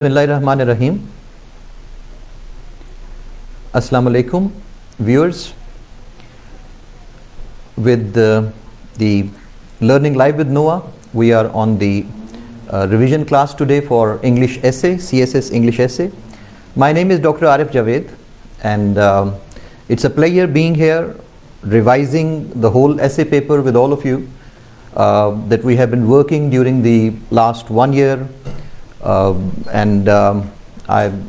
Bismillahirrahmanirrahim. Assalamu alaikum, viewers. With the Learning Live with Noah, we are on the revision class today for English essay, CSS English essay. My name is Dr. Arif Javed, and it's a pleasure being here, revising the whole essay paper with all of you that we have been working during the last 1 year.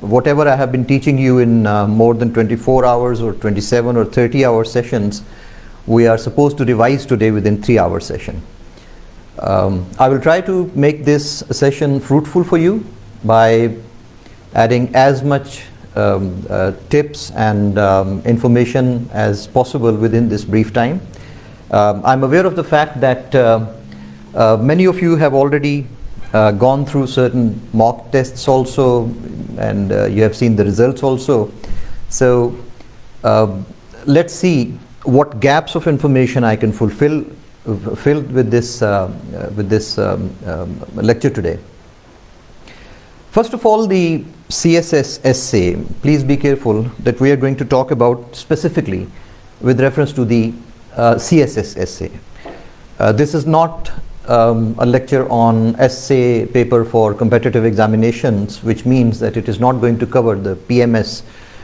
Whatever I have been teaching you in more than 24 hours or 27 or 30 hour sessions, we are supposed to revise today within 3-hour session. I will try to make this session fruitful for you by adding as much tips and information as possible within this brief time. I'm aware of the fact that many of you have already gone through certain mock tests also, and you have seen the results also. So let's see what gaps of information I can fulfill with this lecture today. First of all, the CSS essay. Please be careful that we are going to talk about specifically with reference to the CSS essay. This is not a lecture on essay paper for competitive examinations, which means that it is not going to cover the PMS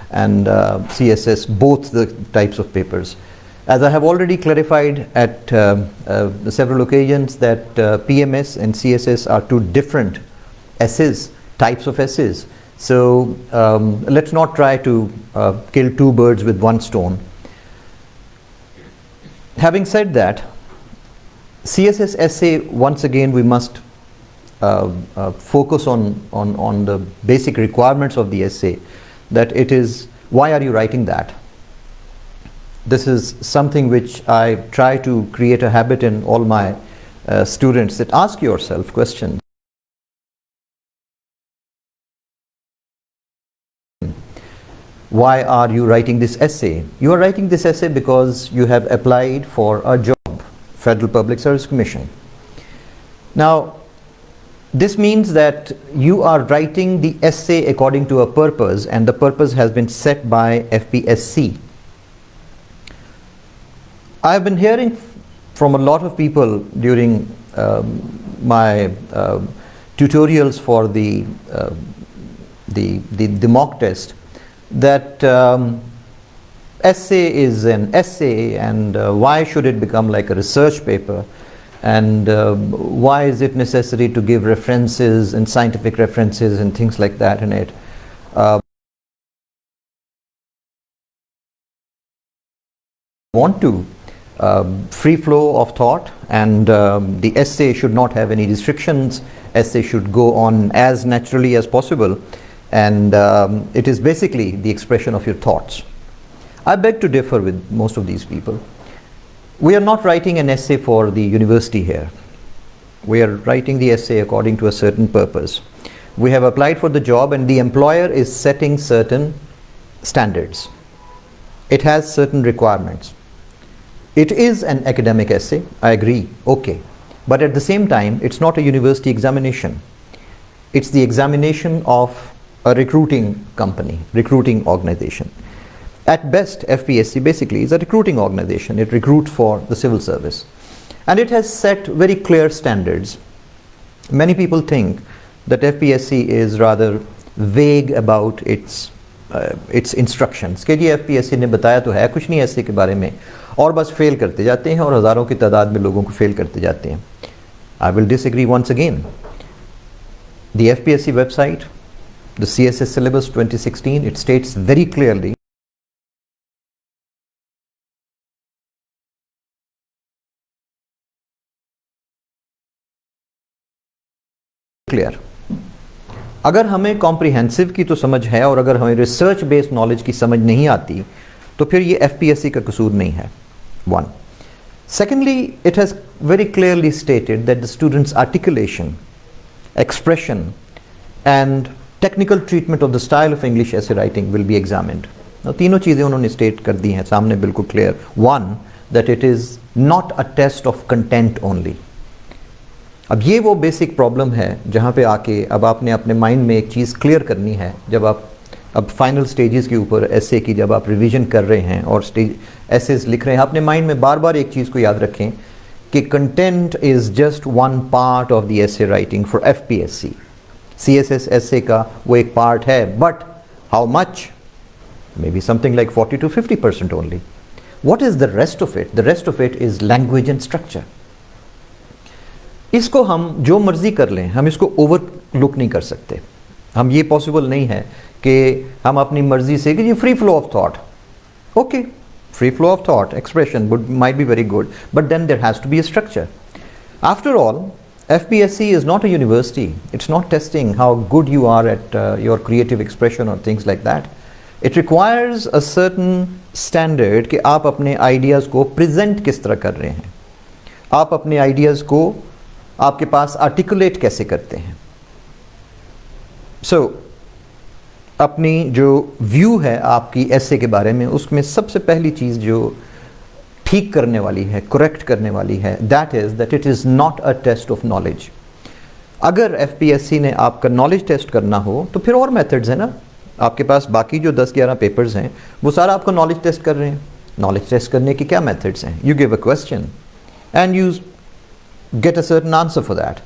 and CSS, both the types of papers. As I have already clarified at several occasions that PMS and CSS are two different essays, types of essays. So let's not try to kill two birds with one stone. Having said that, CSS essay, once again, we must focus on the basic requirements of the essay, that it is, why are you writing that? This is something which I try to create a habit in all my students, that ask yourself questions. Why are you writing this essay? You are writing this essay because you have applied for a job, Federal Public Service Commission. Now, this means that you are writing the essay according to a purpose, and the purpose has been set by FPSC. I have been hearing from a lot of people during my tutorials for the mock test that essay is an essay, and why should it become like a research paper, and why is it necessary to give references and scientific references and things like that in it. Want to free flow of thought, and the essay should not have any restrictions. Essay should go on as naturally as possible, and it is basically the expression of your thoughts. I beg to differ with most of these people. We are not writing an essay for the university here. We are writing the essay according to a certain purpose. We have applied for the job, and the employer is setting certain standards. It has certain requirements. It is an academic essay, I agree, okay. But at the same time, it's not a university examination. It's the examination of a recruiting company, recruiting organization. At best, FPSC basically is a recruiting organization. It recruits for the civil service. And it has set very clear standards. Many people think that FPSC is rather vague about its instructions. कि जी FPSC ने बताया तो है कुछ नहीं ऐसे के बारे में, और बस फेल करते जाते हैं और हज़ारों की तादाद में लोगों को फेल करते जाते हैं. I will disagree once again. The FPSC website, the CSS syllabus 2016, it states very clearly clear. अगर हमें कॉम्प्रिहेंसिव की तो समझ है, और अगर हमें रिसर्च बेस्ड नॉलेज की समझ नहीं आती, तो फिर ये FPSC का कसूर नहीं है. One. Secondly, it has very clearly stated that the students' articulation, expression, and technical treatment of the style of English essay writing will be examined. Now, तीनों चीज़ें उन्होंने स्टेट कर दी हैं सामने बिल्कुल clear. One, that it is not a test of content only. अब ये वो बेसिक प्रॉब्लम है जहाँ पे आके अब आपने अपने माइंड में एक चीज़ क्लियर करनी है। जब आप अब फाइनल स्टेजेस के ऊपर एसे की जब आप रिवीजन कर रहे हैं और स्टेज एसेस लिख रहे हैं, अपने माइंड में बार बार एक चीज़ को याद रखें कि content is just one part of the essay writing for FPSC. CSS essay का वो एक पार्ट है, but how much? May be something like 40 to 50% only. What is the rest of it? The rest of it is language and structure. इसको हम जो मर्जी कर लें, हम इसको ओवरलुक नहीं कर सकते। हम ये पॉसिबल नहीं है कि हम अपनी मर्जी से कि ये free flow of thought, okay, free flow of thought expression might be very good, but then there has to be a structure. After all, FPSC is not a university. It's not testing how good you are at your creative expression or things like that. It requires a certain standard कि आप अपने ideas को present किस तरह कर रहे हैं, आप अपने आइडियाज़ को आपके पास आर्टिकुलेट कैसे करते हैं। अपनी जो व्यू है आपकी एसे के बारे में, उसमें सबसे पहली चीज़ जो ठीक करने वाली है, करेक्ट करने वाली है, that it is not a test of knowledge. अगर एफपीएससी ने आपका नॉलेज टेस्ट करना हो तो फिर और मेथड्स हैं ना। आपके पास बाकी जो 10-11 पेपर्स हैं वो सारा आपको नॉलेज टेस्ट कर रहे हैं। नॉलेज टेस्ट करने के क्या मेथड्स हैं? You give a question and you get a certain answer for that,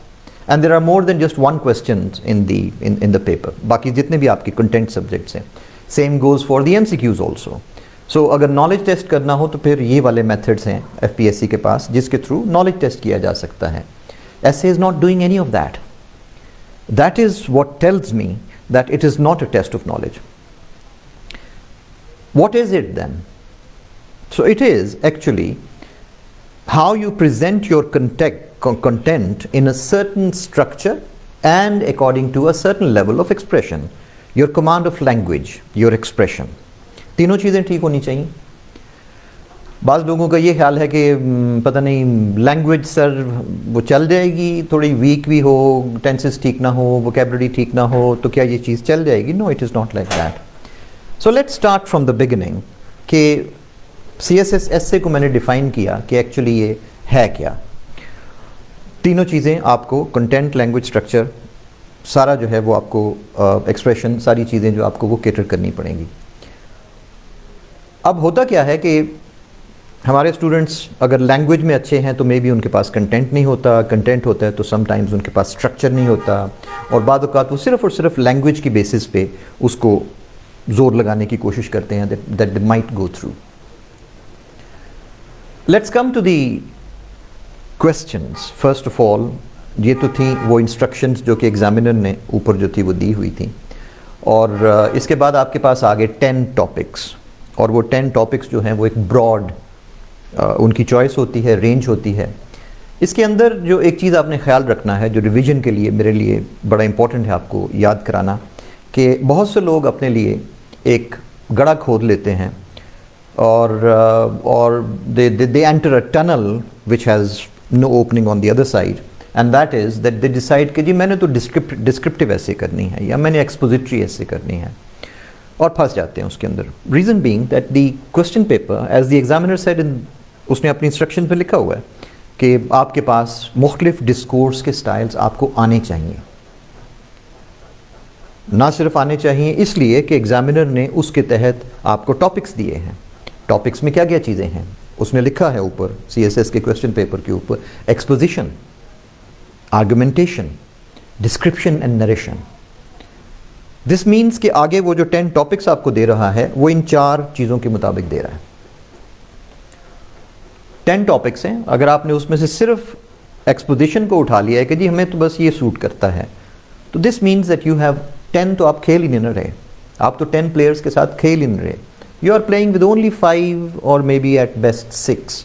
and there are more than just one question in the paper. बाकी जितने भी आपके कंटेंट सब्जेक्ट्स हैं, same goes for the MCQs also. So अगर knowledge test करना हो तो फिर ये वाले मेथड्स हैं एफपीएससी के पास, जिसके थ्रू नॉलेज टेस्ट किया जा सकता है। Essay is not doing any of that. That is what tells me that it is not a test of knowledge. What is it then? So it is actually how you present your content in a certain structure and according to a certain level of expression. Your command of language, your expression. तीनों चीज़ें ठीक होनी चाहिए। बाज़ लोगों का ये ख्याल है कि पता नहीं लैंग्वेज सर वो चल जाएगी, थोड़ी वीक भी हो, टेंसेस ठीक ना हो, वोकैबुलरी ठीक ना हो, तो क्या ये चीज़ चल जाएगी? No, it is not like that. So let's start from the beginning कि सीएसएस एसे को मैंने डिफ़ाइन किया कि एक्चुअली ये है क्या। तीनों चीज़ें आपको, कंटेंट, लैंग्वेज, स्ट्रक्चर, सारा जो है वो आपको एक्सप्रेशन, सारी चीज़ें जो आपको वो कैटर करनी पड़ेंगी। अब होता क्या है कि हमारे स्टूडेंट्स अगर लैंग्वेज में अच्छे हैं तो मे बी उनके पास कंटेंट नहीं होता, कंटेंट होता है तो समटाइम्स उनके पास स्ट्रक्चर नहीं होता, और बाद औक़ात वो सिर्फ़ और सिर्फ लैंग्वेज की बेसिस पे उसको ज़ोर लगाने की कोशिश करते हैं that they might go through. Let's come to the questions. First of all, ये तो थी वो इंस्ट्रक्शंस जो कि एग्जामिनर ने ऊपर जो थी वो दी हुई थी, और इसके बाद आपके पास आ गए 10 टॉपिक्स, और वो 10 टॉपिक्स जो हैं वो एक ब्रॉड उनकी चॉइस होती है, रेंज होती है। इसके अंदर जो एक चीज़ आपने ख्याल रखना है, जो रिवीजन के लिए मेरे लिए बड़ा इंपॉर्टेंट है आपको याद कराना, कि बहुत से लोग अपने लिए एक गड्ढा खोद लेते हैं और they enter a tunnel which has no opening on the other side, and that is that they decide कि जी मैंने तो डिस्क्रिप्टिव ऐसे करनी है या मैंने एक्सपोजिटरी ऐसे करनी है, और फंस जाते हैं उसके अंदर। Reason being that the question paper, as the examiner said in, उसने अपनी इंस्ट्रक्शन पे लिखा हुआ है कि आपके पास मुख्तलिफ डिस्कोर्स के स्टाइल्स आपको आने चाहिए। ना सिर्फ आने चाहिए इसलिए कि एग्जामिनर ने उसके तहत आपको टॉपिक्स दिए हैं। टॉपिक्स में क्या क्या चीज़ें हैं उसने लिखा है ऊपर सीएसएस के क्वेश्चन पेपर के ऊपर, exposition, argumentation, description and narration. This means कि आगे वो जो 10 टॉपिक्स आपको दे रहा है वो इन 4 चीज़ों के मुताबिक दे रहा है। 10 टॉपिक्स हैं, अगर आपने उसमें से सिर्फ एक्सपोजिशन को उठा लिया है कि जी हमें तो बस ये सूट करता है, तो this means that you have 10, तो आप खेल ही नहीं रहे, आप तो 10 प्लेयर्स के साथ खेल ही नहीं रहे। You are playing with only 5 और मे बी एट बेस्ट 6।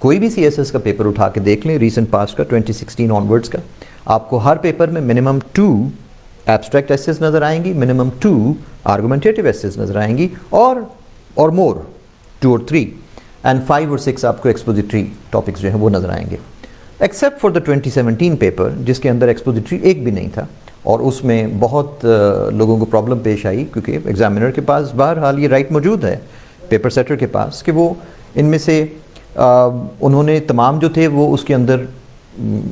कोई भी सीएसएस का पेपर उठा के देख लें, रीसेंट पास्ट का, 2016 ऑनवर्ड्स का, आपको हर पेपर में मिनिमम 2 एब्स्ट्रैक्ट एसेस नज़र आएंगी, मिनिमम 2 आर्गुमेंटेटिव एसेस नज़र आएंगी, और मोर 2 और 3, एंड 5 और 6 आपको एक्सपोजिटरी टॉपिक्स जो हैं वो नज़र आएंगे। एक्सेप्ट फॉर द 2017 पेपर जिसके अंदर एक्सपोजिटरी एक भी नहीं था, और उसमें बहुत लोगों को प्रॉब्लम पेश आई क्योंकि एग्जामिनर के पास बहरहाल ये राइट मौजूद है, पेपर सेटर के पास, कि वो इनमें से उन्होंने तमाम जो थे वो उसके अंदर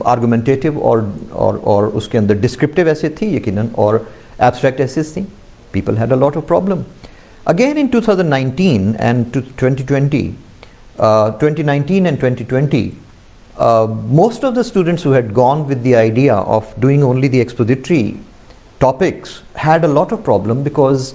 आर्गुमेंटेटिव और उसके अंदर डिस्क्रिप्टिव ऐसे थी यकीनन, और एब्स्ट्रैक्ट एसेस थी. People had a lot of problem. Again in 2019 and 2020, 2019 and 2020, most of the students who had gone with the idea of doing only the expository topics had a lot of problem, because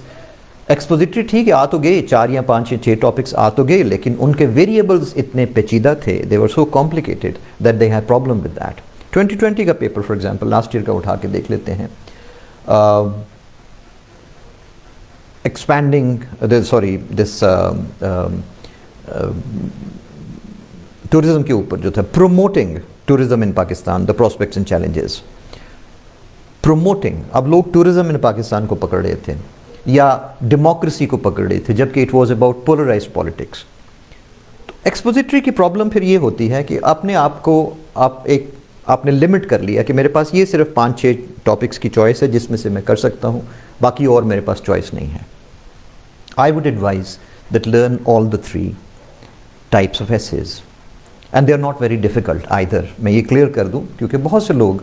expository ठीक है, आ तो गए 4 या 5 या 6 topics आ तो गए, लेकिन उनके variables इतने पेचीदा थे, they were so complicated that they had problem with that. 2020 का paper for example, last year का उठा के देख लेते हैं. Expanding tourism के ऊपर जो था, promoting tourism in Pakistan, the prospects and challenges. Promoting, अब लोग tourism in Pakistan को पकड़ रहे थे या democracy को पकड़ रहे थे, जबकि it was about polarized politics. Expository की प्रॉब्लम फिर ये होती है कि अपने आप को आपने लिमिट कर लिया कि मेरे पास ये सिर्फ 5-6 टॉपिक्स की चॉइस है जिसमें से मैं कर सकता हूँ, बाकी और मेरे पास चॉइस नहीं है. I would advise that learn all the 3 types of essays, and they are not very difficult either. मैं ये क्लियर कर दूँ, क्योंकि बहुत से लोग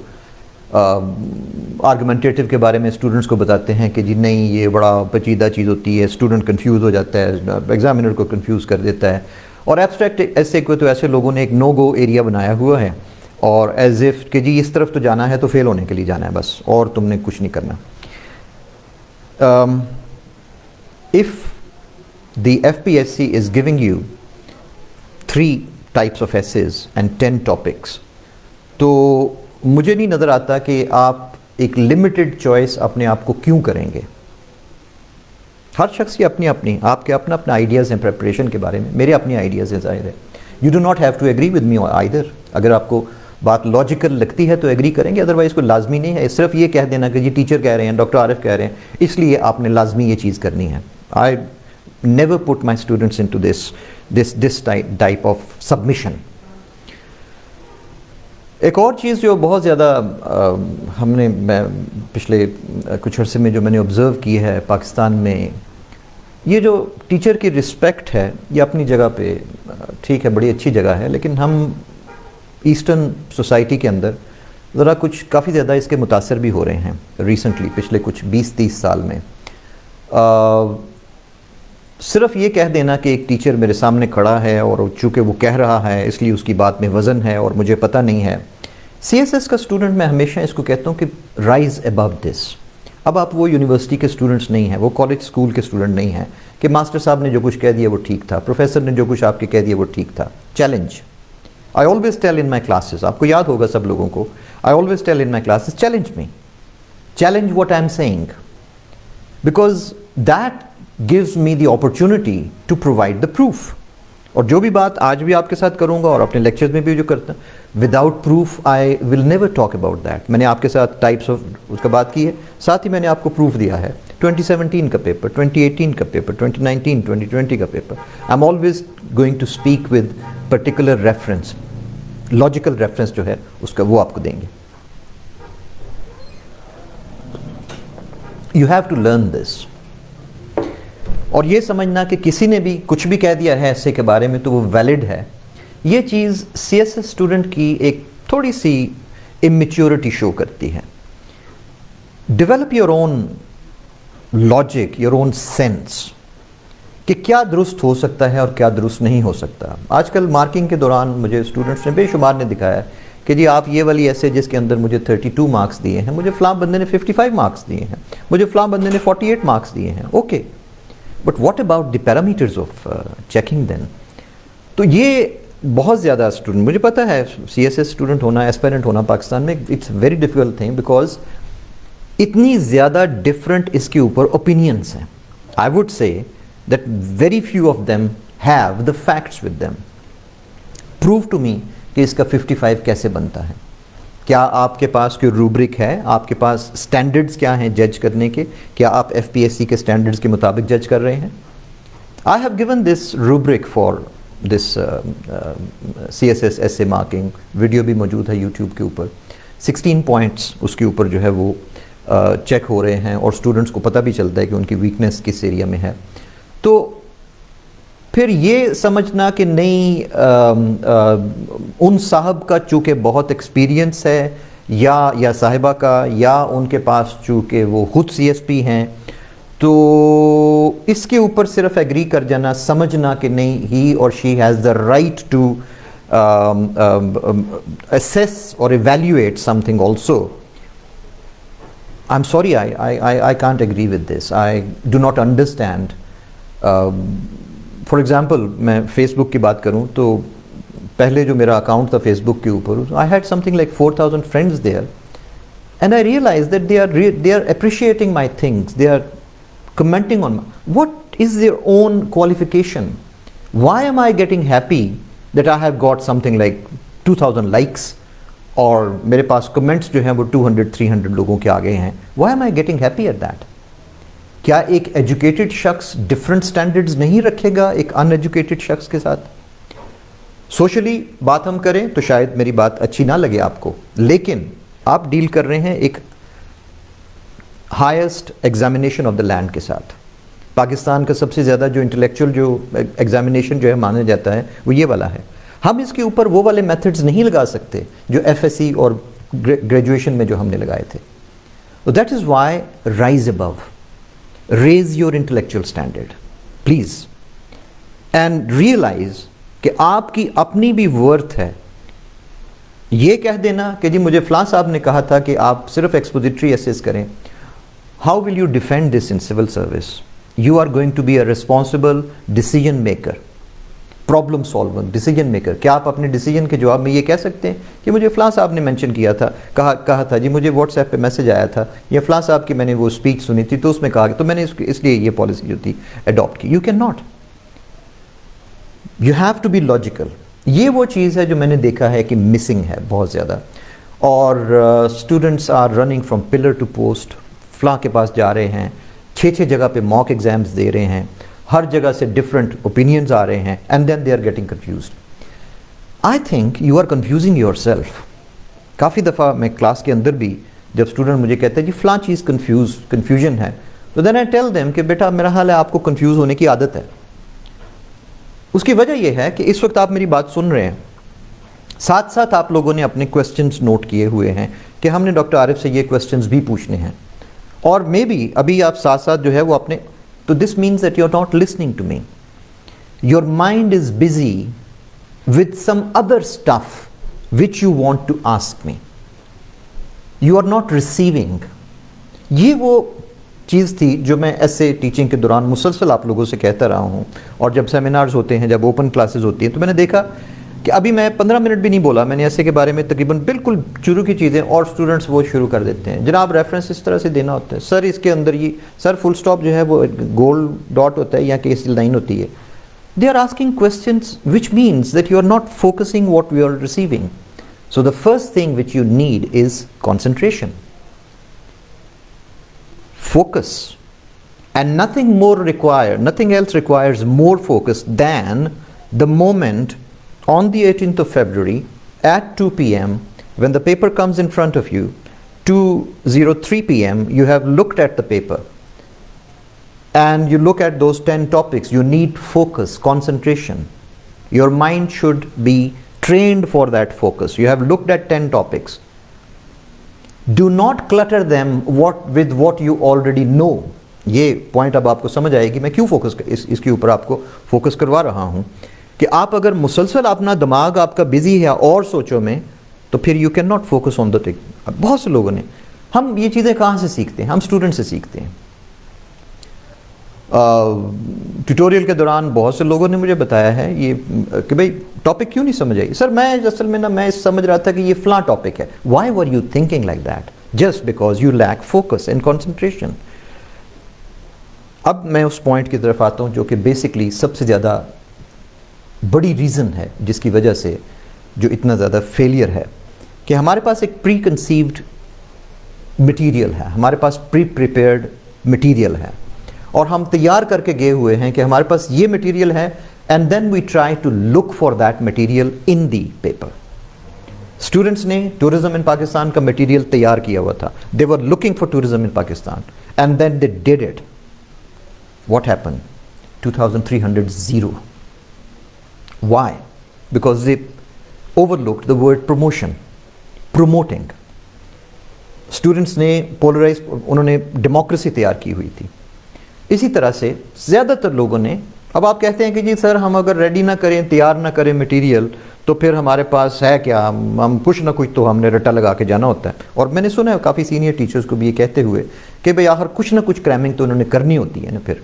आर्गुमेंटेटिव के बारे में स्टूडेंट्स को बताते हैं कि जी नहीं ये बड़ा पेचीदा चीज़ होती है, स्टूडेंट कंफ्यूज हो जाता है, एग्जामिनर को कंफ्यूज कर देता है. और एब्स्ट्रैक्ट ऐसे को तो ऐसे लोगों ने एक नो गो एरिया बनाया हुआ है, और एज इफ कि जी इस तरफ तो जाना है तो फेल होने के लिए जाना है बस, और तुमने कुछ नहीं करना. If the FPSC is giving you 3 types of essays and 10 topics, तो मुझे नहीं नज़र आता कि आप एक लिमिटेड चॉइस अपने आप को क्यों करेंगे. हर शख्स की अपनी अपनी, आपके अपना अपना आइडियाज़ हैं प्रेपरेशन के बारे में, मेरे अपने आइडियाज़ हैं, ज़ाहिर है. You do not have to agree with me either. अगर आपको बात लॉजिकल लगती है तो एग्री करेंगे, अदरवाइज़ कोई लाजमी नहीं है. सिर्फ ये कह देना कि जी टीचर कह रहे हैं, डॉक्टर आरिफ कह रहे हैं, इसलिए आपने लाजमी ये चीज़ करनी है. I never put my students into this type of submission. एक और चीज़ जो बहुत ज़्यादा हमने पिछले कुछ अर्से में जो मैंने ऑब्ज़र्व की है पाकिस्तान में, ये जो टीचर की रिस्पेक्ट है, ये अपनी जगह पे ठीक है, बड़ी अच्छी जगह है, लेकिन हम ईस्टर्न सोसाइटी के अंदर ज़रा कुछ काफ़ी ज़्यादा इसके मुतासर भी हो रहे हैं रिसेंटली, पिछले कुछ 20-30 साल में. सिर्फ ये कह देना कि एक टीचर मेरे सामने खड़ा है और चूँकि वो कह रहा है इसलिए उसकी बात में वज़न है और मुझे पता नहीं है. CSS का स्टूडेंट मैं हमेशा इसको कहता हूँ कि राइज अबव दिस. अब आप वो यूनिवर्सिटी के स्टूडेंट्स नहीं हैं, वो कॉलेज स्कूल के स्टूडेंट नहीं हैं कि मास्टर साहब ने जो कुछ कह दिया वो ठीक था, प्रोफेसर ने जो कुछ आपके कह दिया वो ठीक था. Challenge. I always tell in my classes, आपको याद होगा सब लोगों को, I always tell in my classes, challenge me, challenge what I am saying, because that gives me the opportunity to provide the proof. और जो भी बात आज भी आपके साथ करूँगा और अपने लेक्चर्स में भी जो करता हूँ, without proof I will never talk about that. मैंने आपके साथ टाइप्स ऑफ उसका बात की है, साथ ही मैंने आपको प्रूफ दिया है. 2017 का पेपर, 2018 का पेपर, 2019, 2020 का paper, I am always going to speak with particular reference, logical reference जो है उसका वो आपको देंगे. You have to learn this. और ये समझना कि किसी ने भी कुछ भी कह दिया है ऐसे के बारे में तो वो वैलिड है, ये चीज़ CSS स्टूडेंट की एक थोड़ी सी इमेच्योरिटी शो करती है. Develop your own logic, your own sense कि क्या दुरुस्त हो सकता है और क्या दुरुस्त नहीं हो सकता. आजकल मार्किंग के दौरान मुझे स्टूडेंट्स ने बेशुमार ने दिखाया कि जी आप ये वाली ऐसे जिसके अंदर मुझे 32 मार्क्स दिए हैं, मुझे फ़लाँ बंदे ने 55 मार्क्स दिए हैं, मुझे फ़लाँ बंदे ने 48 मार्क्स दिए हैं. Okay, but what about the parameters of checking then. तो ये बहुत ज़्यादा स्टूडेंट, मुझे पता है CSS स्टूडेंट होना, एस्पायरेंट होना पाकिस्तान में it's very difficult thing, because इतनी ज़्यादा डिफरेंट इसके ऊपर ओपिनियंस हैं. I would say that very few of them have the facts with them. Prove to me कि इसका 55 कैसे बनता है. क्या आपके पास कोई रूब्रिक है, आपके पास स्टैंडर्ड्स क्या हैं जज करने के, क्या आप FPSC के स्टैंडर्ड्स के मुताबिक जज कर रहे हैं. I have given this rubric for this CSS essay marking, video भी मौजूद है यूट्यूब के ऊपर. 16 पॉइंट्स उसके ऊपर जो है वो चेक हो रहे हैं और स्टूडेंट्स को पता भी चलता है कि उनकी वीकनेस किस एरिया में है. तो फिर ये समझना कि नहीं उन साहब का चूँकि बहुत एक्सपीरियंस है या साहिबा का या उनके पास चूँकि वो खुद CSP हैं, तो इसके ऊपर सिर्फ एग्री कर जाना, समझना कि नहीं ही और she has the right to assess or evaluate something also. I'm sorry, I can't agree with this. I do not understand. For example, मैं Facebook की बात करूँ तो पहले जो मेरा अकाउंट था Facebook के ऊपर, I had something like 4,000 friends there, and I realized that they are appreciating my things. They are commenting on what is their own qualification. Why am I getting happy that I have got something like 2,000 likes और मेरे पास comments जो हैं वो 200-300 लोगों के आगे हैं? Why am I getting happy at that? क्या एक एजुकेटेड शख्स डिफरेंट स्टैंडर्ड्स नहीं रखेगा एक अनएजुकेटेड शख्स के साथ? सोशली बात हम करें तो शायद मेरी बात अच्छी ना लगे आपको, लेकिन आप डील कर रहे हैं एक highest examination of the land के साथ। पाकिस्तान का सबसे ज़्यादा जो इंटेलेक्चुअल जो एग्जामिनेशन जो है माना जाता है वो ये वाला है। हम इसके ऊपर वो वाले मेथड्स नहीं लगा सकते जो FSC और ग्रेजुएशन में जो हमने लगाए थे। तो that is why rise above, raise your intellectual standard please, and realise कि आपकी अपनी भी वर्थ है। ये कह देना कि जी मुझे फलां साहब ने कहा था कि आप सिर्फ एक्सपोजिटरी एसेस करें, how will you defend this in civil service? You are going to be a responsible decision maker, problem solver, decision maker. क्या आप अपने डिसीजन के जवाब में ये कह सकते हैं कि मुझे फलां साहब ने मेंशन किया था, कहा था जी, मुझे व्हाट्सएप पे मैसेज आया था, या फलां साहब की मैंने वो स्पीच सुनी थी तो उसमें कहा तो मैंने इसलिए ये पॉलिसी जो थी अडॉप्ट की? You can not. You have to be logical. ये वो चीज़ है जो मैंने देखा है कि मिसिंग है बहुत ज़्यादा, और students are running from pillar to post, फलां के पास जा रहे हैं, 6 जगह पे मॉक एग्जाम्स दे रहे हैं, हर जगह से डिफरेंट ओपिनियंस आ रहे हैं, and then they are getting confused. I think you are confusing yourself. काफ़ी दफ़ा मैं क्लास के अंदर भी जब स्टूडेंट मुझे कहते हैं जी फलां चीज़ कन्फ्यूजन है, तो देन आई टेल देम कि बेटा मेरा हाल है आपको कंफ्यूज होने की आदत है। उसकी वजह यह है कि इस वक्त आप मेरी बात सुन रहे हैं, साथ साथ आप लोगों ने अपने क्वेश्चंस नोट किए हुए हैं कि हमने डॉक्टर आरिफ से ये क्वेश्चंस भी पूछने हैं, और मे बी अभी आप साथ साथ जो है वो अपने, तो this means that you are not listening to me, your mind is busy with some other stuff which you want to ask me, you are not receiving. ये वो चीज़ थी जो मैं ऐसे टीचिंग के दौरान मुसलसल आप लोगों से कहता रहा हूँ, और जब सेमिनार्स होते हैं, जब ओपन क्लासेस होती हैं, तो मैंने देखा कि अभी मैं 15 मिनट भी नहीं बोला मैंने ऐसे के बारे में, तकरीबन बिल्कुल शुरू की चीज़ें, और स्टूडेंट्स वो शुरू कर देते हैं, जनाब रेफरेंस इस तरह से देना होता है, सर इसके अंदर ये, सर फुल स्टॉप जो है वो गोल्ड डॉट होता है या कैसी लाइन होती है। They are asking questions which means that you are not focusing what we are receiving. So the first thing which you need is concentration, focus, and nothing else requires more focus than the moment on the 18th of February at 2 p.m. when the paper comes in front of you, 2:03 p.m. you have looked at the paper and you look at those 10 topics. You need focus, concentration. Your mind should be trained for that focus. You have looked at 10 topics. Do not clutter them with what you already know. ये point अब आपको समझ आएगी मैं क्यों इसके ऊपर आपको फोकस करवा रहा हूँ, कि आप अगर मुसलसल अपना दिमाग आपका बिजी है और सोचो में, तो फिर you can not focus on the thing. बहुत से लोगों ने, हम ये चीज़ें कहाँ से सीखते हैं? हम स्टूडेंट से सीखते हैं। ट्यूटोरियल के दौरान बहुत से लोगों ने मुझे बताया है ये कि भाई टॉपिक क्यों नहीं समझ आई? सर मैं असल में ना मैं समझ रहा था कि ये फलां टॉपिक है। Why were you thinking like that? Just because you lack focus and concentration. अब मैं उस पॉइंट की तरफ आता हूँ जो कि बेसिकली सबसे ज़्यादा बड़ी रीज़न है जिसकी वजह से जो इतना ज़्यादा फेलियर है, कि हमारे पास एक प्री कंसीव्ड मटीरियल है, हमारे पास प्री प्रिपेयर्ड मटीरियल है, और हम तैयार करके गए हुए हैं कि हमारे पास ये मटेरियल है, and then we try to look for that material in the paper. Students ने टूरिज्म इन पाकिस्तान का मटेरियल तैयार किया हुआ था, they were looking for tourism in Pakistan, and then they did it. What happened? 2300 zero. Why? Because they overlooked the word promotion, promoting. Students ने polarize, उन्होंने democracy तैयार की हुई थी। इसी तरह से ज़्यादातर लोगों ने, अब आप कहते हैं कि जी सर हम अगर रेडी ना करें, तैयार ना करें मटेरियल, तो फिर हमारे पास है क्या, हम कुछ ना कुछ तो हमने रट्टा लगा के जाना होता है। और मैंने सुना है काफ़ी सीनियर टीचर्स को भी ये कहते हुए कि भाई आखिर कुछ ना कुछ क्रैमिंग तो उन्होंने करनी होती है ना, फिर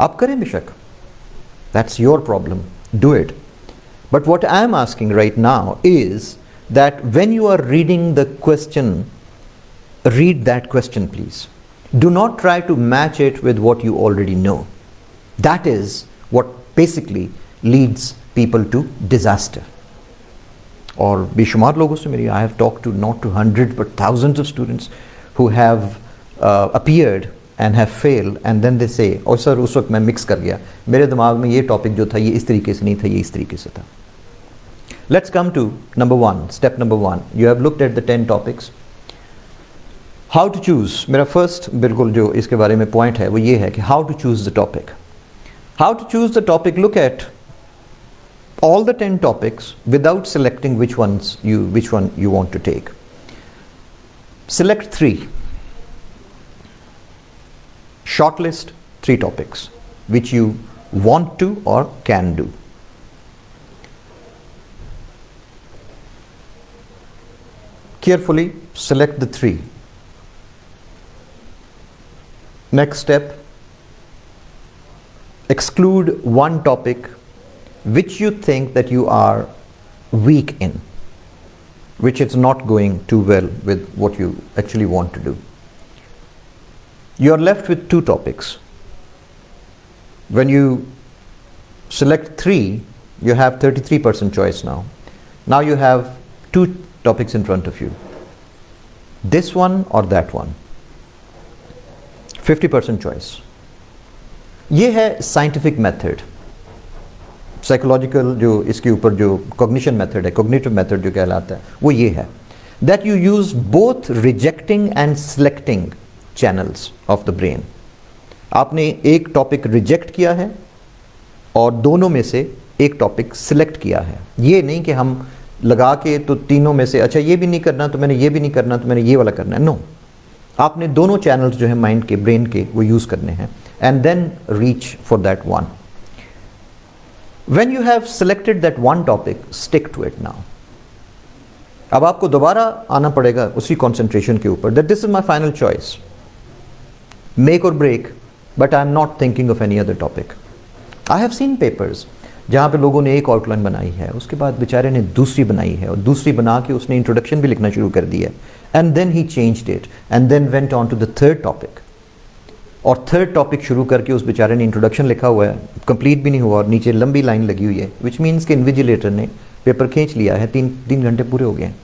आप करें बेशक, that's your problem, do it. But what I am asking right now is that when you are reading the question, read that question please. Do not try to match it with what you already know. That is what basically leads people to disaster. और बेशुमार लोगों से मेरी, I have talked to not to hundreds but thousands of students who have appeared and have failed, and then they say, oh sir उस वक्त मैं mix कर गया, मेरे दिमाग में ये टॉपिक जो था ये इस तरीके से नहीं था, ये इस तरीके से था। Let's come to number one, step number one. You have looked at the 10 topics. How to choose, मेरा फर्स्ट बिल्कुल जो इसके बारे में पॉइंट है वो ये है कि how to choose the topic. How to choose the topic, look at all the 10 topics without selecting which one you want to take. Select 3. Shortlist 3 topics which you want to or can do. Carefully select the 3. Next step, exclude one topic which you think that you are weak in, which is not going too well with what you actually want to do. You are left with 2 topics. When you select 3, you have 33% choice now. Now you have 2 topics in front of you, this one or that one. 50% choice. ये है scientific method, psychological जो इसके ऊपर जो cognition method है, cognitive method जो कहलाता है, वो ये है that you use both rejecting and selecting channels of the brain. आपने एक टॉपिक रिजेक्ट किया है और दोनों में से एक टॉपिक सिलेक्ट किया है। ये नहीं कि हम लगा के तो तीनों में से अच्छा ये भी नहीं करना तो मैंने ये भी नहीं करना तो मैंने ये वाला करना है, नो। आपने दोनों चैनल्स जो है माइंड के, ब्रेन के, वो यूज करने हैं and then reach for that one. When you have selected that one topic, stick to it now. अब आपको दोबारा आना पड़ेगा उसी कंसंट्रेशन के ऊपर, that this is my final choice, make or break, but I am not thinking of any other topic. I have seen papers जहाँ पे लोगों ने एक आउटलाइन बनाई है, उसके बाद बेचारे ने दूसरी बनाई है और दूसरी बना के उसने इंट्रोडक्शन भी लिखना शुरू कर दिया, and then he changed it and then went on to the third topic. और थर्ड टॉपिक शुरू करके उस बेचारे ने इंट्रोडक्शन लिखा हुआ है, कंप्लीट भी नहीं हुआ और नीचे लंबी लाइन लगी हुई है, विच मीन्स कि इन्विजिलेटर ने पेपर खींच लिया है, 3 घंटे पूरे हो गए हैं।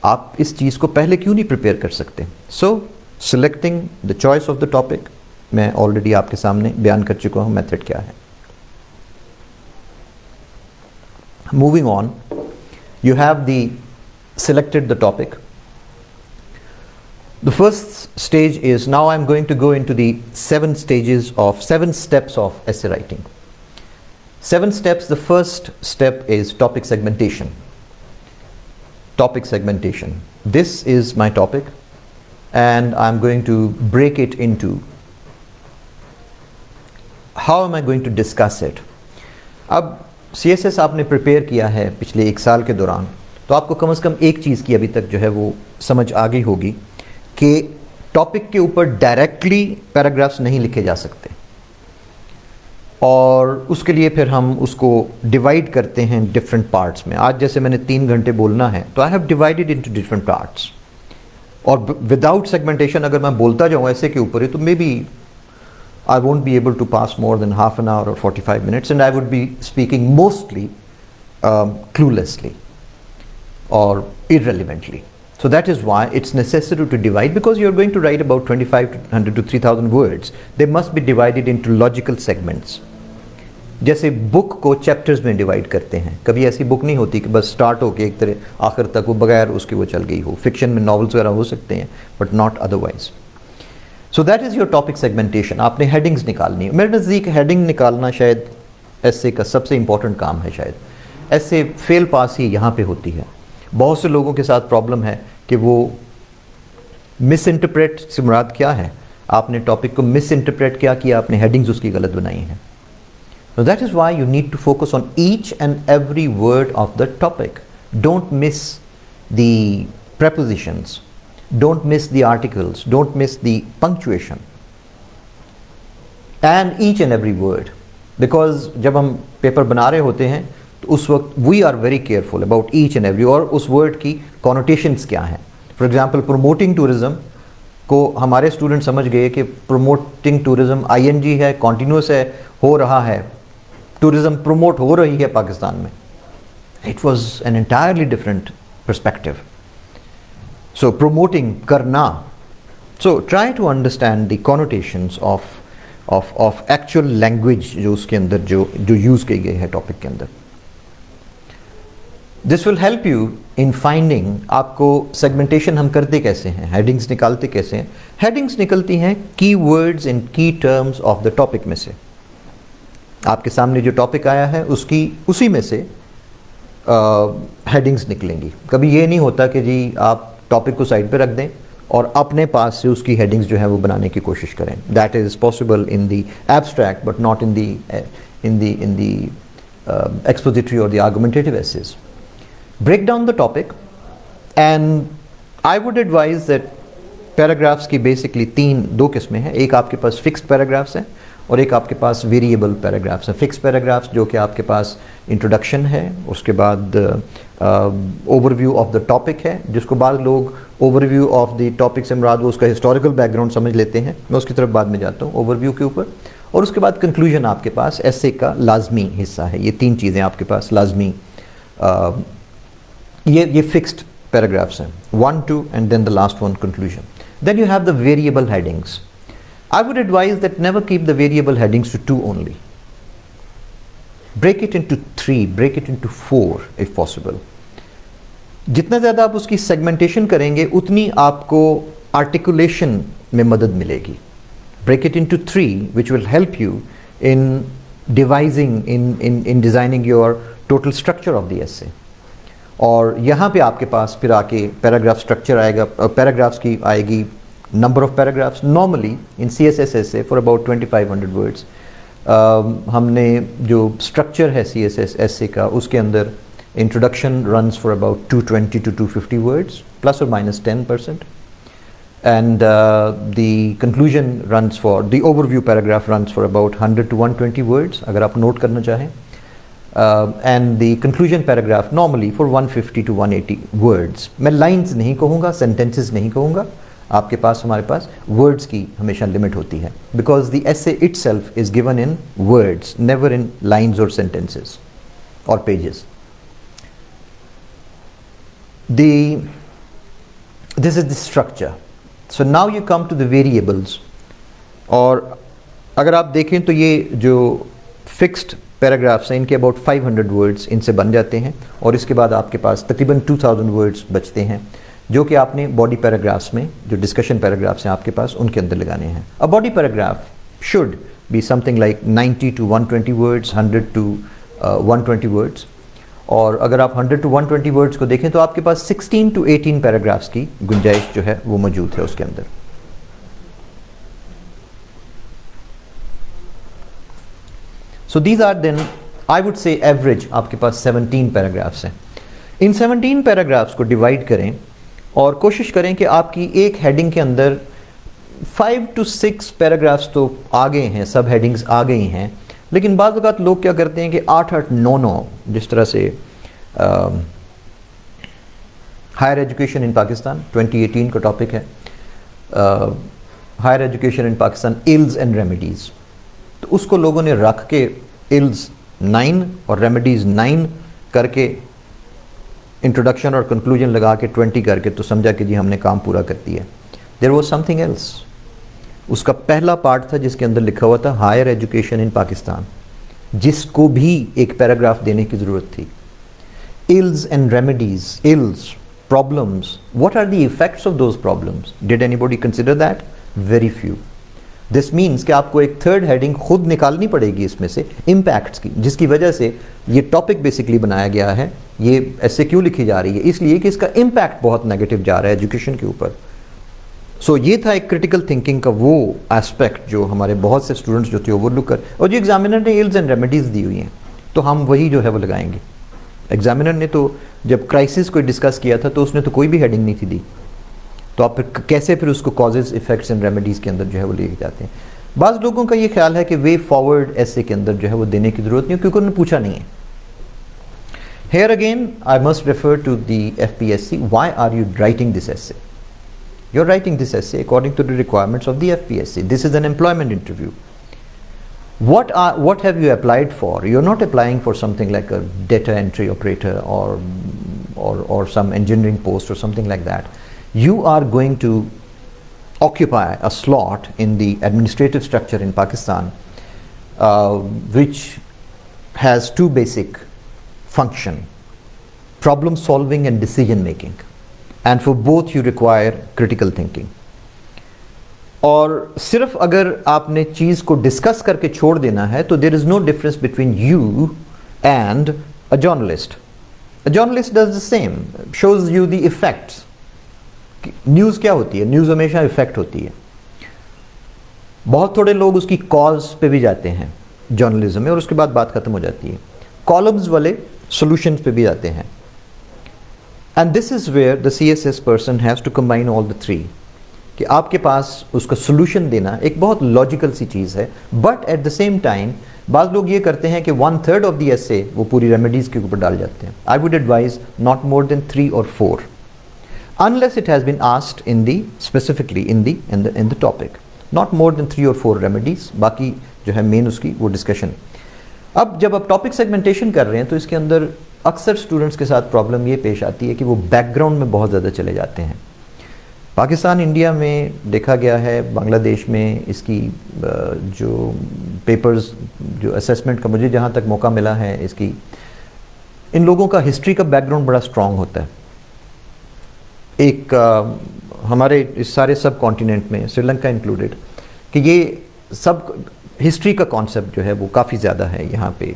आप इस चीज़ को पहले क्यों नहीं प्रिपेयर कर सकते? So selecting the choice of the topic, मैं ऑलरेडी आपके सामने बयान कर चुका हूँ मेथड क्या है। Moving on, you have selected the topic. The first stage is, now I'm going to go into the 7 steps of essay writing. 7 steps. The first step is topic segmentation. Topic segmentation. This is my topic and I'm going to break it into, how am I going to discuss it? अब CSS आपने prepare किया है पिछले 1 साल के दौरान, तो आपको कम से कम एक चीज़ की अभी तक जो है वो समझ आ गई होगी कि टॉपिक के ऊपर डायरेक्टली पैराग्राफ्स नहीं लिखे जा सकते, और उसके लिए फिर हम उसको डिवाइड करते हैं डिफरेंट पार्ट्स में। आज जैसे मैंने 3 घंटे बोलना है तो I have divided into different parts, और विदाउट सेगमेंटेशन अगर मैं बोलता जाऊँ ऐसे के ऊपर ही तो may be I won't be able to pass more than half an hour or 45 minutes, and I would be speaking mostly cluelessly or irrelevantly. So that is why it's necessary to divide, because you're going to write about 2500 to 3000 words. They must be divided into logical segments. जैसे book को chapters में divide करते हैं, कभी ऐसी book नहीं होती कि बस स्टार्ट होके एक तरह आखिर तक वो बगैर उसके वो चल गई हो। फिक्शन में नॉवेल्स वगैरह हो सकते हैं but not otherwise. So that is your topic segmentation. आपने हेडिंग्स निकालनी है। मेरे नज़दीक हेडिंग निकालना शायद एसए का सबसे इंपॉर्टेंट काम है शायद। एसए फेल पास ही यहाँ पे होती है। बहुत से लोगों के साथ प्रॉब्लम है कि वो मिस इंटरप्रेट से मुराद क्या है, आपने टॉपिक को मिस इंटरप्रेट क्या किया, आपने हेडिंग्स उसकी गलत बनाई हैं। So that is why you need to focus on each and every word of the topic. Don't miss the prepositions, don't miss the articles, don't miss the punctuation and each and every word, because जब हम paper बना रहे होते हैं तो उस वक्त we are very careful about each and every, और उस word की connotations क्या हैं। For example, promoting tourism को हमारे स्टूडेंट समझ गए कि promoting tourism ing है, continuous है, हो रहा है, टूरिज्म प्रमोट हो रही है पाकिस्तान में। It was an entirely different perspective. So promoting करना, so try to understand the connotations of actual language जो उसके अंदर जो यूज की गई है टॉपिक के अंदर। This will help you in finding, आपको सेगमेंटेशन हम करते कैसे हैं, हेडिंग्स निकालते कैसे हैं। हेडिंग्स निकलती हैं की वर्ड्स इन की टर्म्स ऑफ द टॉपिक में से। आपके सामने जो टॉपिक आया है उसी में से हेडिंग्स निकलेंगी। कभी ये नहीं होता कि जी आप टॉपिक को साइड पे रख दें और अपने पास से उसकी हेडिंग्स जो है वो बनाने की कोशिश करें। That is possible in the abstract but not in the expository or the argumentative essays. Break down the topic, and I would advise that paragraphs की बेसिकली दो किस्में हैं। एक आपके पास फिक्स्ड पैराग्राफ्स हैं और एक आपके पास वेरिएबल पैराग्राफ्स हैं। फिक्स्ड पैराग्राफ्स जो कि आपके पास इंट्रोडक्शन है, उसके बाद ओवरव्यू ऑफ द टॉपिक है, जिसको बाद लोग ओवरव्यू ऑफ द टॉपिक से मुराद वो उसका हिस्टोरिकल बैकग्राउंड समझ लेते हैं। मैं उसकी तरफ बाद में जाता हूँ ओवरव्यू के ऊपर। और उसके बाद कंक्लूजन आपके पास एसे का लाजमी हिस्सा है। ये तीन चीज़ें आपके पास लाजमी, ये फिक्स्ड पैराग्राफ्स हैं, 1, 2 and then the last one conclusion. Then you have the variable headings. I would advise that never keep the variable headings to 2 only. Break it into 3, break it into 4 if possible. जितना ज़्यादा आप उसकी segmentation करेंगे उतनी आपको articulation में मदद मिलेगी। Break it into 3 which will help you in devising, in designing your total structure of the essay. और यहाँ पे आपके पास फिर आके पैराग्राफ स्ट्रक्चर आएगा, पैराग्राफ्स की आएगी number of paragraphs. Normally in CSS essay for about 2500 words हमने जो स्ट्रक्चर है CSS essay का उसके अंदर introduction runs for about 220 to 250 words plus or minus 10%, and the conclusion runs for, the overview paragraph runs for about 100 to 120 words अगर आप note करना चाहें, and the conclusion paragraph normally for 150 to 180 words. मैं lines नहीं कहूँगा, sentences नहीं कहूँगा, आपके पास हमारे पास words की हमेशा limit होती है, because the essay itself is given in words, never in lines or sentences or pages. This is the structure. So now you come to the variables. और अगर आप देखें तो ये जो fixed पैराग्राफ्स हैं इनके अबाउट 500 वर्ड्स इनसे बन जाते हैं, और इसके बाद आपके पास तकरीबन 2000 वर्ड्स बचते हैं जो कि आपने बॉडी पैराग्राफ्स में, जो डिस्कशन पैराग्राफ्स हैं आपके पास, उनके अंदर लगाने हैं। A body paragraph should be something like 90 to 120 words, 100 to 120 words. और अगर आप 100 to 120 वर्ड्स को देखें तो आपके पास 16 to 18 पैराग्राफ्स की गुंजाइश जो है वो मौजूद है उसके अंदर। So these are then, I would say average आपके पास 17 पैराग्राफ्स हैं। इन 17 पैराग्राफ्स को डिवाइड करें और कोशिश करें कि आपकी एक हेडिंग के अंदर 5 to 6 पैराग्राफ्स तो आ गए हैं, सब हेडिंग्स आ गई हैं, लेकिन बाज़ वक़्त लोग क्या करते हैं कि 8-8, 9-9, जिस तरह से हायर एजुकेशन इन पाकिस्तान 2018 का टॉपिक है, higher education in Pakistan ills and remedies, तो उसको लोगों ने रख के इल्स 9 और रेमेडीज़ 9 करके इंट्रोडक्शन और कंक्लूजन लगा के 20 करके तो समझा कि जी हमने काम पूरा कर दिया। There was something else. उसका पहला पार्ट था जिसके अंदर लिखा हुआ था हायर एजुकेशन इन पाकिस्तान, जिसको भी एक पैराग्राफ देने की ज़रूरत थी। Ills and remedies, ills, problems, what are the effects of those problems, did anybody consider that? Very few. This means कि आपको एक थर्ड हेडिंग खुद निकालनी पड़ेगी इसमें से इम्पैक्ट्स की, जिसकी वजह से ये टॉपिक बेसिकली बनाया गया है। ये ऐसे क्यों लिखी जा रही है? इसलिए कि इसका इम्पैक्ट बहुत नेगेटिव जा रहा है एजुकेशन के ऊपर। सो ये था एक क्रिटिकल थिंकिंग का वो एस्पेक्ट जो हमारे बहुत से स्टूडेंट्स जो थे ओवरलुक कर, और जो एग्जामिनर ने एल्स एंड रेमेडीज़ दी हुई हैं तो हम वही जो है वो लगाएंगे। एग्जामिनर ने तो जब क्राइसिस को डिस्कस किया था तो उसने तो कोई भी हेडिंग नहीं थी दी, तो आप फिर कैसे फिर उसको कॉजेज इफेक्ट्स एंड रेमेडीज़ के अंदर जो है वो लेके जाते हैं। बाज़ लोगों का ये ख्याल है कि वे फॉरवर्ड ऐसे के अंदर जो है वो देने की ज़रूरत नहीं, क्योंकि उन्होंने पूछा नहीं है। Here again I must refer to the FPSC, why are you writing this essay? You're writing this essay according to the requirements of the FPSC. This is an employment interview. What have you applied for? You're not applying for something like a data entry operator or some engineering post or something like that. You are going to occupy a slot in the administrative structure in Pakistan, which has two basic functions: problem solving and decision making. And for both you require critical thinking. और सिर्फ अगर आपने चीज़ को discuss करके छोड़ देना है तो there is no difference between you and a journalist. A journalist does the same, shows you the effects. News क्या होती है? न्यूज़ हमेशा इफेक्ट होती है। बहुत थोड़े लोग उसकी कॉज पे भी जाते हैं जर्नलिज्म में और उसके बाद बात खत्म हो जाती है। कॉलम्स वाले सॉल्यूशंस पे भी जाते हैं। And this is where the CSS person has to combine all the three, कि आपके पास उसका solution देना एक बहुत logical सी चीज़ है, but at the same time बाज़ लोग ये करते हैं कि 1/3 of the essay वो पूरी remedies के ऊपर डाल जाते हैं। I would advise not more than 3 or 4, unless it has been asked in the specifically in the topic, not more than 3 or 4 remedies, बाकी जो है main उसकी वो discussion। अब जब आप टॉपिक सेगमेंटेशन कर रहे हैं तो इसके अंदर अक्सर स्टूडेंट्स के साथ प्रॉब्लम ये पेश आती है कि वो बैकग्राउंड में बहुत ज़्यादा चले जाते हैं। पाकिस्तान इंडिया में देखा गया है, बांग्लादेश में इसकी जो पेपर्स जो असेसमेंट का मुझे जहाँ तक मौका मिला है इसकी, इन लोगों का हिस्ट्री का बैकग्राउंड बड़ा स्ट्रॉन्ग होता है। एक हमारे इस सारे सब कॉन्टिनेंट में श्रीलंका इंक्लूडेड कि ये सब हिस्ट्री का कॉन्सेप्ट जो है वो काफ़ी ज़्यादा है यहाँ पे।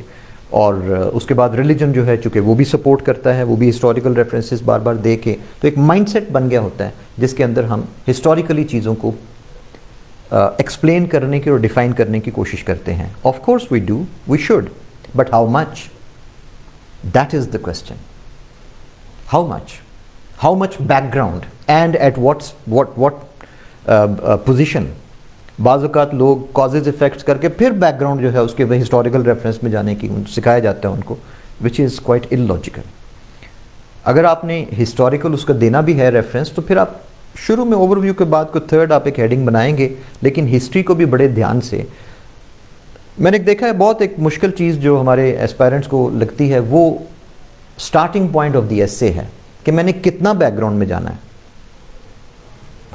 और उसके बाद रिलीजन जो है चूँकि वो भी सपोर्ट करता है, वो भी हिस्टोरिकल रेफरेंसेस बार बार दे के, तो एक माइंडसेट बन गया होता है जिसके अंदर हम हिस्टोरिकली चीज़ों को एक्सप्लेन करने की और डिफ़ाइन करने की कोशिश करते हैं। Of course we do, we should, but how much? That is the question. How much background and at what position? बाज़ औक़ात लोग कॉजेज इफेक्ट्स करके फिर बैकग्राउंड जो है उसके वही हिस्टोरिकल रेफरेंस में जाने की सिखाया जाता है उनको, विच इज़ क्वाइट इलॉजिकल। अगर आपने हिस्टोरिकल उसका देना भी है रेफरेंस तो फिर आप शुरू में ओवरव्यू के बाद को थर्ड आप एक हेडिंग बनाएंगे, लेकिन हिस्ट्री को भी बड़े ध्यान से। मैंने देखा है बहुत एक मुश्किल चीज़ जो हमारे एस्पायरेंट्स को लगती है वो स्टार्टिंग पॉइंट ऑफ द एसे है कि मैंने कितना बैकग्राउंड में जाना है।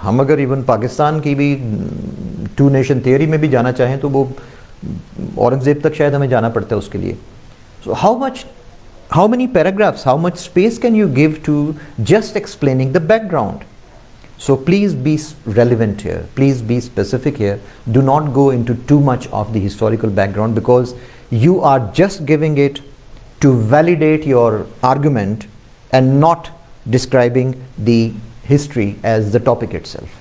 हम अगर इवन पाकिस्तान की भी 2 नेशन थियरी में भी जाना चाहें तो वो औरंगज़ेब तक शायद हमें जाना पड़ता है उसके लिए। So how many paragraphs, how much space can you give to just explaining the background? So please be relevant here, please be specific here, do not go into too much of the historical background because you are just giving it to validate your argument and not describing the history as the topic itself.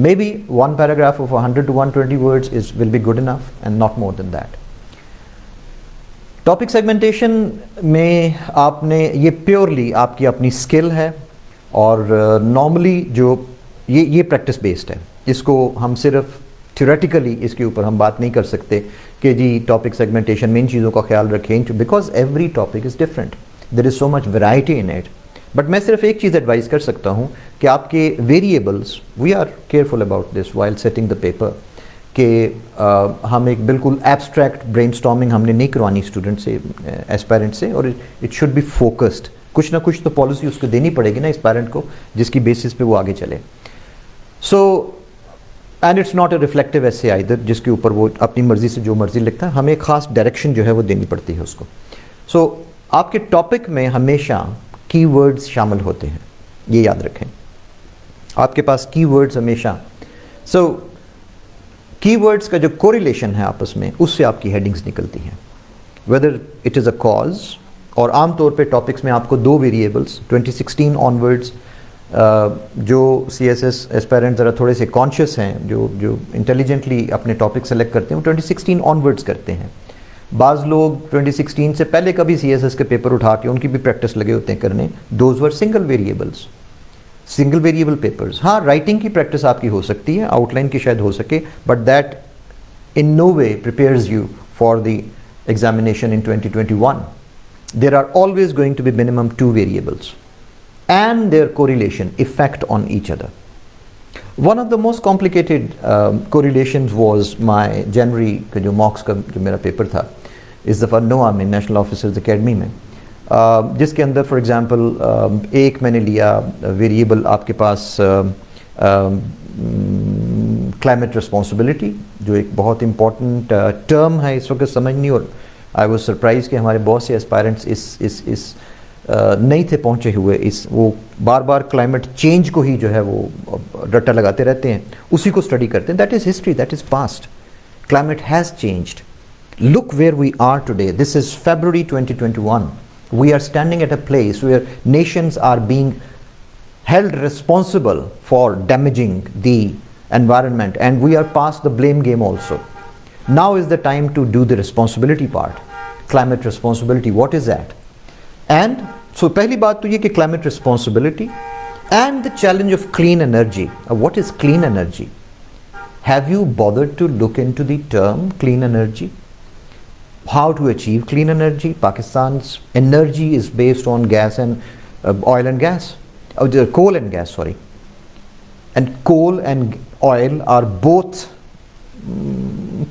Maybe one paragraph of 100 to 120 words will be good enough and not more than that. Topic segmentation में आपने ये purely आपकी अपनी skill है और normally जो ये practice based है, इसको हम सिर्फ थ्योरेटिकली इसके ऊपर हम बात नहीं कर सकते कि जी टॉपिक सेगमेंटेशन में इन चीज़ों का ख्याल रखें, because every topic is different, there is so much variety in it. But मैं सिर्फ एक चीज़ एडवाइस कर सकता हूँ कि आपके variables, we are careful about this while setting the paper, कि हम एक बिल्कुल एब्स्ट्रैक्ट ब्रेनस्टॉर्मिंग हमने नहीं करवानी स्टूडेंट से, एस्पायरेंट से, और इट शुड बी फोकस्ड। कुछ ना कुछ तो पॉलिसी उसको देनी पड़ेगी ना इस पेरेंट को जिसकी बेसिस पे वो आगे चले। So and it's not a reflective essay either जिसके ऊपर वो अपनी मर्जी से जो मर्जी लिखता है, हमें एक ख़ास डायरेक्शन जो है वो देनी पड़ती है उसको। सो आपके टॉपिक में हमेशा कीवर्ड्स शामिल होते हैं, ये याद रखें, आपके पास कीवर्ड्स हमेशा। सो कीवर्ड्स का जो कोरिलेशन है आपस में, उससे आपकी हेडिंग्स निकलती हैं, whether it is a cause. और आमतौर पे टॉपिक्स में आपको दो वेरिएबल्स 2016 ऑनवर्ड्स, जो CSS एस्पायरेंट ज़रा थोड़े से कॉन्शियस हैं, जो इंटेलिजेंटली अपने टॉपिक सेलेक्ट करते हैं, वो 2016 ऑनवर्ड्स करते हैं। बाज़ लोग 2016 से पहले कभी CSS के पेपर उठा के उनकी भी प्रैक्टिस लगे होते हैं करने, those were single variables, single variable papers. हाँ, राइटिंग की प्रैक्टिस आपकी हो सकती है, आउटलाइन की शायद हो सके, but that in no way prepares you for the examination in 2021. There are always going to be minimum two variables and their correlation effect on each other. One of the most complicated correlations was my January का जो mocks का जो मेरा paper था इस दफ़ा NOAA में, national officers academy में, जिसके अंदर फॉर एग्जांपल एक मैंने लिया वेरिएबल आपके पास क्लाइमेट रिस्पॉन्सिबिलिटी, जो एक बहुत इंपॉर्टेंट टर्म है इस वक्त समझनी। और आई वॉज सरप्राइज कि हमारे बहुत से एस्पायरेंट्स इस नहीं थे पहुँचे हुए, वो बार बार क्लाइमेट चेंज को ही जो है वो रट्टा लगाते रहते हैं, उसी को स्टडी करते हैं। That is history, that is past. Climate has changed, look where we are today. This is February 2021. We are standing at a place where nations are being held responsible for damaging the environment, and we are past the blame game also. Now is the time to do the responsibility part. Climate responsibility, what is that? And so पहली बात तो ये कि climate responsibility and the challenge of clean energy. What is clean energy? Have you bothered to look into the term clean energy? How to achieve clean energy? Pakistan's energy is based on gas and oil and gas, coal and gas, sorry. And coal and oil are both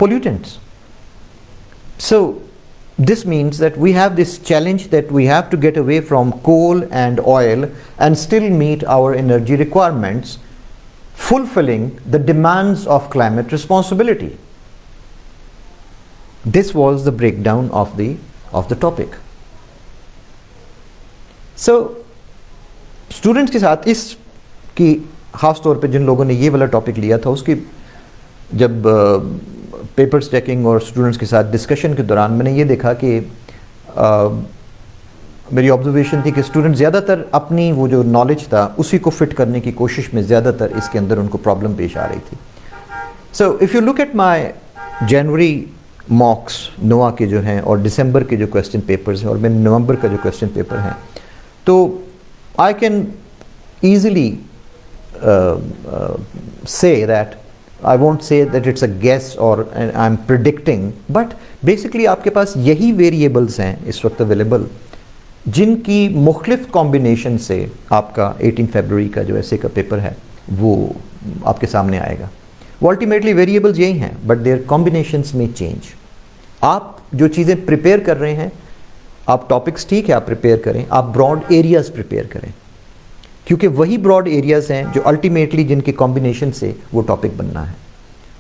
pollutants. So this means that we have this challenge that we have to get away from coal and oil and still meet our energy requirements, fulfilling the demands of climate responsibility. This was the breakdown of the topic. So students के साथ इस की ख़ास तौर पे जिन लोगों ने ये वाला टॉपिक लिया था, उसकी जब पेपर्स चेकिंग और स्टूडेंट्स के साथ डिस्कशन के दौरान मैंने ये देखा कि मेरी ऑब्जर्वेशन थी कि स्टूडेंट ज़्यादातर अपनी वो जो नॉलेज था उसी को फिट करने की कोशिश में ज़्यादातर इसके अंदर उनको प्रॉब्लम पेश आ रही थी। So if you look at my जनवरी मॉक्स नोआ के जो हैं और दिसंबर के जो क्वेश्चन पेपर्स हैं और मेरे नवंबर का जो क्वेश्चन पेपर हैं, तो I can easily say that I won't say that it's a guess or I'm predicting, but basically आपके पास यही वेरिएबल्स हैं इस वक्त अवेलेबल जिनकी मुख्तलिफ कॉम्बिनेशन से आपका 18 फरवरी का जो ऐसे का पेपर है वो आपके सामने आएगा। वो अल्टीमेटली वेरिएबल्स यही हैं, बट देयर कॉम्बिनेशंस में चेंज। आप जो चीज़ें प्रिपेयर कर रहे हैं, आप टॉपिक्स ठीक है आप प्रिपेयर करें, आप ब्रॉड एरियाज़ प्रिपेयर करें, क्योंकि वही ब्रॉड एरियाज़ हैं जो अल्टीमेटली जिनके कॉम्बिनेशन से वो टॉपिक बनना है,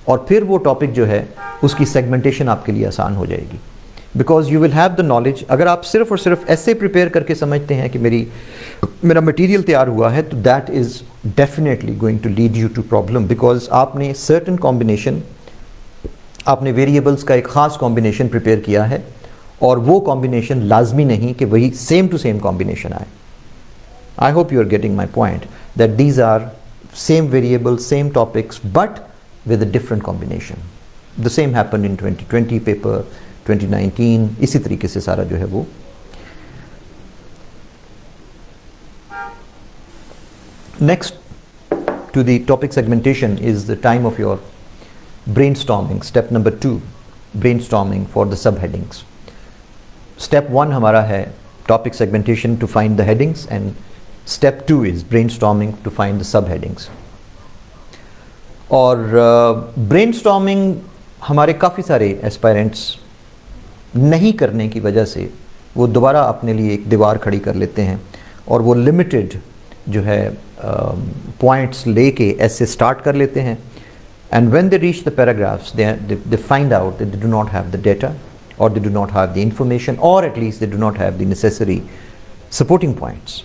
और फिर वो टॉपिक जो है उसकी सेगमेंटेशन आपके लिए आसान हो जाएगी, because you will have the knowledge. अगर आप सिर्फ और सिर्फ ऐसे प्रिपेयर करके समझते हैं कि मेरा मटेरियल तैयार हुआ है, तो that is definitely going to lead you to problem, because आपने सर्टन कॉम्बिनेशन, आपने वेरिएबल्स का एक ख़ास कॉम्बिनेशन प्रिपेयर किया है और वो कॉम्बिनेशन लाजमी नहीं कि वही सेम टू सेम कॉम्बिनेशन आए। I hope you are getting my point, that these are same variables, same topics, but with a different combination. The same happened in 2020 paper, 2019, इसी तरीके से सारा जो है वो। Next to the topic segmentation is the time of your brainstorming. Step number 2, brainstorming for the subheadings. Step 1 हमारा है topic segmentation to find the headings, and Step 2 is brainstorming to find the subheadings. और brainstorming हमारे काफ़ी सारे aspirants नहीं करने की वजह से वो दोबारा अपने लिए एक दीवार खड़ी कर लेते हैं और वो लिमिटेड जो है पॉइंट्स लेके ऐसे स्टार्ट कर लेते हैं, and when they reach the paragraphs they find out that they do not have the data, or they do not have the information, or at least they do not have the necessary supporting points.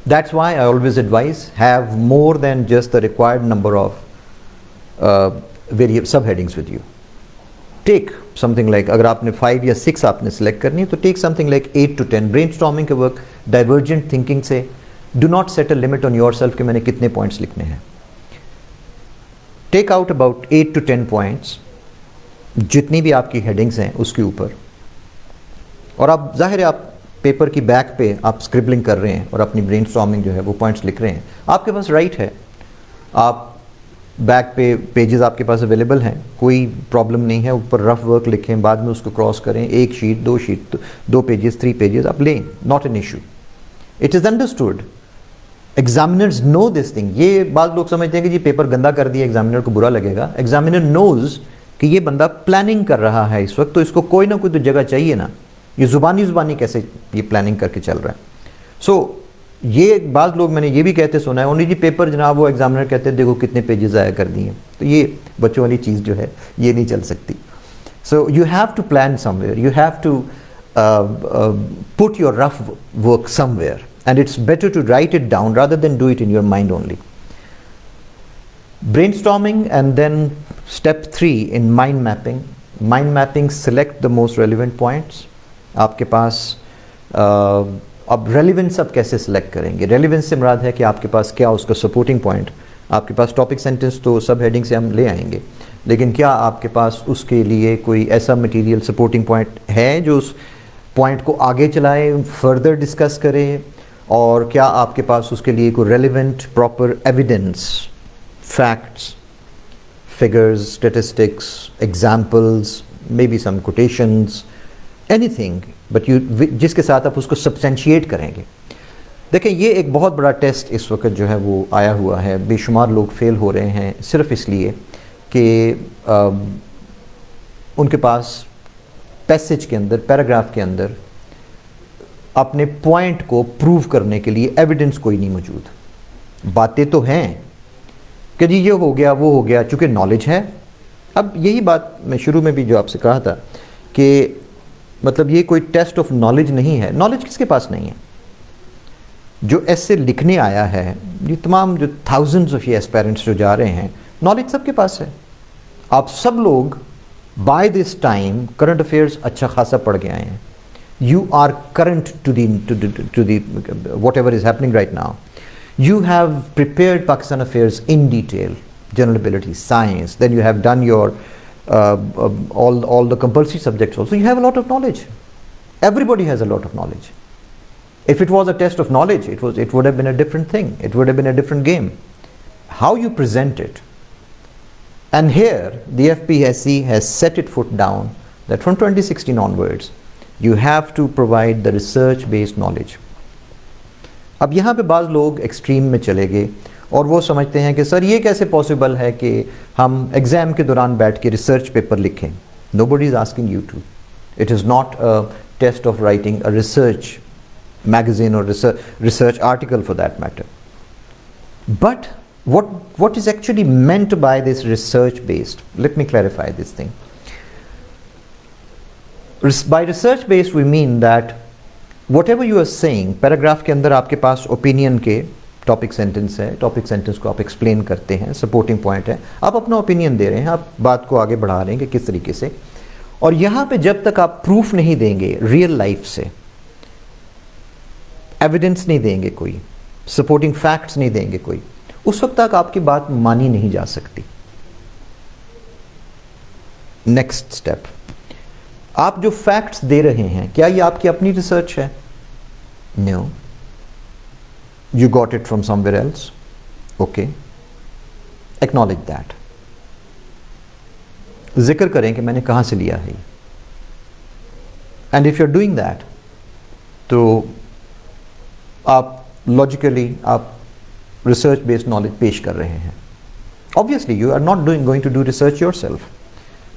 That's why I always advise, have more than just the required number of various subheadings with you. Take something like, अगर आपने 5 या 6 आपने select करनी है तो take something like 8 to 10. Brainstorming के work divergent thinking से. Do not set a limit on yourself कि मैंने कितने points लिखने हैं. Take out about 8 to 10 points, जितनी भी आपकी headings हैं उसके ऊपर, और आप जाहिर है आप पेपर की बैक पे आप स्क्रिबलिंग कर रहे हैं और अपनी ब्रेनस्टॉर्मिंग जो है वो पॉइंट्स लिख रहे हैं. आपके पास राइट है, आप बैक पे पेजेस आपके पास अवेलेबल हैं, कोई प्रॉब्लम नहीं है. ऊपर रफ वर्क लिखें, बाद में उसको क्रॉस करें, 1 शीट 2 शीट 2 पेजेस 3 पेजेस आप लें, not an issue. It is understood. Examiners know this thing. ये बात लोग समझते हैं कि जी पेपर गंदा कर दिया, एग्जामिनर को बुरा लगेगा. एग्जामिनर नोज कि ये बंदा प्लानिंग कर रहा है इस वक्त, तो इसको कोई ना कोई तो जगह चाहिए ना. ये ज़ुबानी कैसे ये प्लानिंग करके चल रहा है. सो ये बाद लोग मैंने ये भी कहते सुना है, ओनली जी पेपर जनाब वो एग्जामिनर कहते हैं देखो कितने पेजेस ज़ाया कर दिए. तो ये बच्चों वाली चीज़ जो है ये नहीं चल सकती. So you have to plan somewhere, you have to put your rough work somewhere, and it's better to write it down rather than do it in your mind only. Brainstorming, and then step 3 in mind mapping. Mind mapping, select the most relevant points. आपके पास अब relevance आप कैसे select करेंगे. Relevance से मुराद है कि आपके पास क्या उसका सपोर्टिंग पॉइंट. आपके पास टॉपिक सेंटेंस तो सब हेडिंग से हम ले आएंगे, लेकिन क्या आपके पास उसके लिए कोई ऐसा मटेरियल सपोर्टिंग पॉइंट है जो उस पॉइंट को आगे चलाए, फर्दर डिस्कस करे, और क्या आपके पास उसके लिए कोई relevant proper evidence, facts, figures, statistics, examples, may be some quotations, anything but you जिसके साथ आप उसको सब्सटेंशिएट करेंगे. देखें ये एक बहुत बड़ा टेस्ट इस वक्त जो है वो आया हुआ है. बेशुमार लोग फेल हो रहे हैं सिर्फ इसलिए कि उनके पास पैसेज के अंदर, पैराग्राफ के अंदर अपने पॉइंट को प्रूव करने के लिए एविडेंस कोई नहीं मौजूद. बातें तो हैं कि जी ये हो गया वो हो गया, चूँकि नॉलेज है. अब यही बात मैं शुरू में भी जो आपसे कहा था कि मतलब ये कोई टेस्ट ऑफ नॉलेज नहीं है. नॉलेज किसके पास नहीं है? जो ऐसे लिखने आया है, ये तमाम जो थाउजेंड्स ऑफ ये एस्पायरेंट्स जो जा रहे हैं, नॉलेज सबके पास है. आप सब लोग by this time current affairs अच्छा खासा पढ़ के आए हैं. You are current to the whatever is happening right now. You have prepared Pakistan affairs in detail, general ability, science. Then you have done your all the compulsory subjects also. You have a lot of knowledge. Everybody has a lot of knowledge. If it was a test of knowledge, it would have been a different thing. It would have been a different game. How you present it. And here the FPSC has set its foot down that from 2016 onwards, you have to provide the research based knowledge. अब यहाँ पे बाज़ लोग extreme में चले गए और वो समझते हैं कि सर ये कैसे पॉसिबल है कि हम एग्ज़ाम के दौरान बैठ के रिसर्च पेपर लिखें. Nobody is asking you to. It is not a test of writing a research magazine or research article for that matter. But what is actually meant by this research based? Let me clarify this thing. By research based we mean that whatever you are saying, paragraph के अंदर आपके पास opinion के topic sentence है, topic sentence को आप explain करते हैं, supporting point है, आप अपना ओपिनियन दे रहे हैं, आप बात को आगे बढ़ा रहे हैं कि किस तरीके से. और यहाँ पे जब तक आप प्रूफ नहीं देंगे रियल लाइफ से, एविडेंस नहीं देंगे, कोई सपोर्टिंग फैक्ट्स नहीं देंगे कोई, उस वक्त तक आपकी बात मानी नहीं जा सकती. नेक्स्ट स्टेप, आप जो फैक्ट्स दे रहे हैं क्या ये आपकी अपनी रिसर्च है? No, you got it from somewhere else. Okay, acknowledge that. जिक्र करें कि मैंने कहां से लिया है. And if you are doing that, तो आप लॉजिकली आप रिसर्च बेस्ड नॉलेज पेश कर रहे हैं. Obviously you are not going to do research yourself.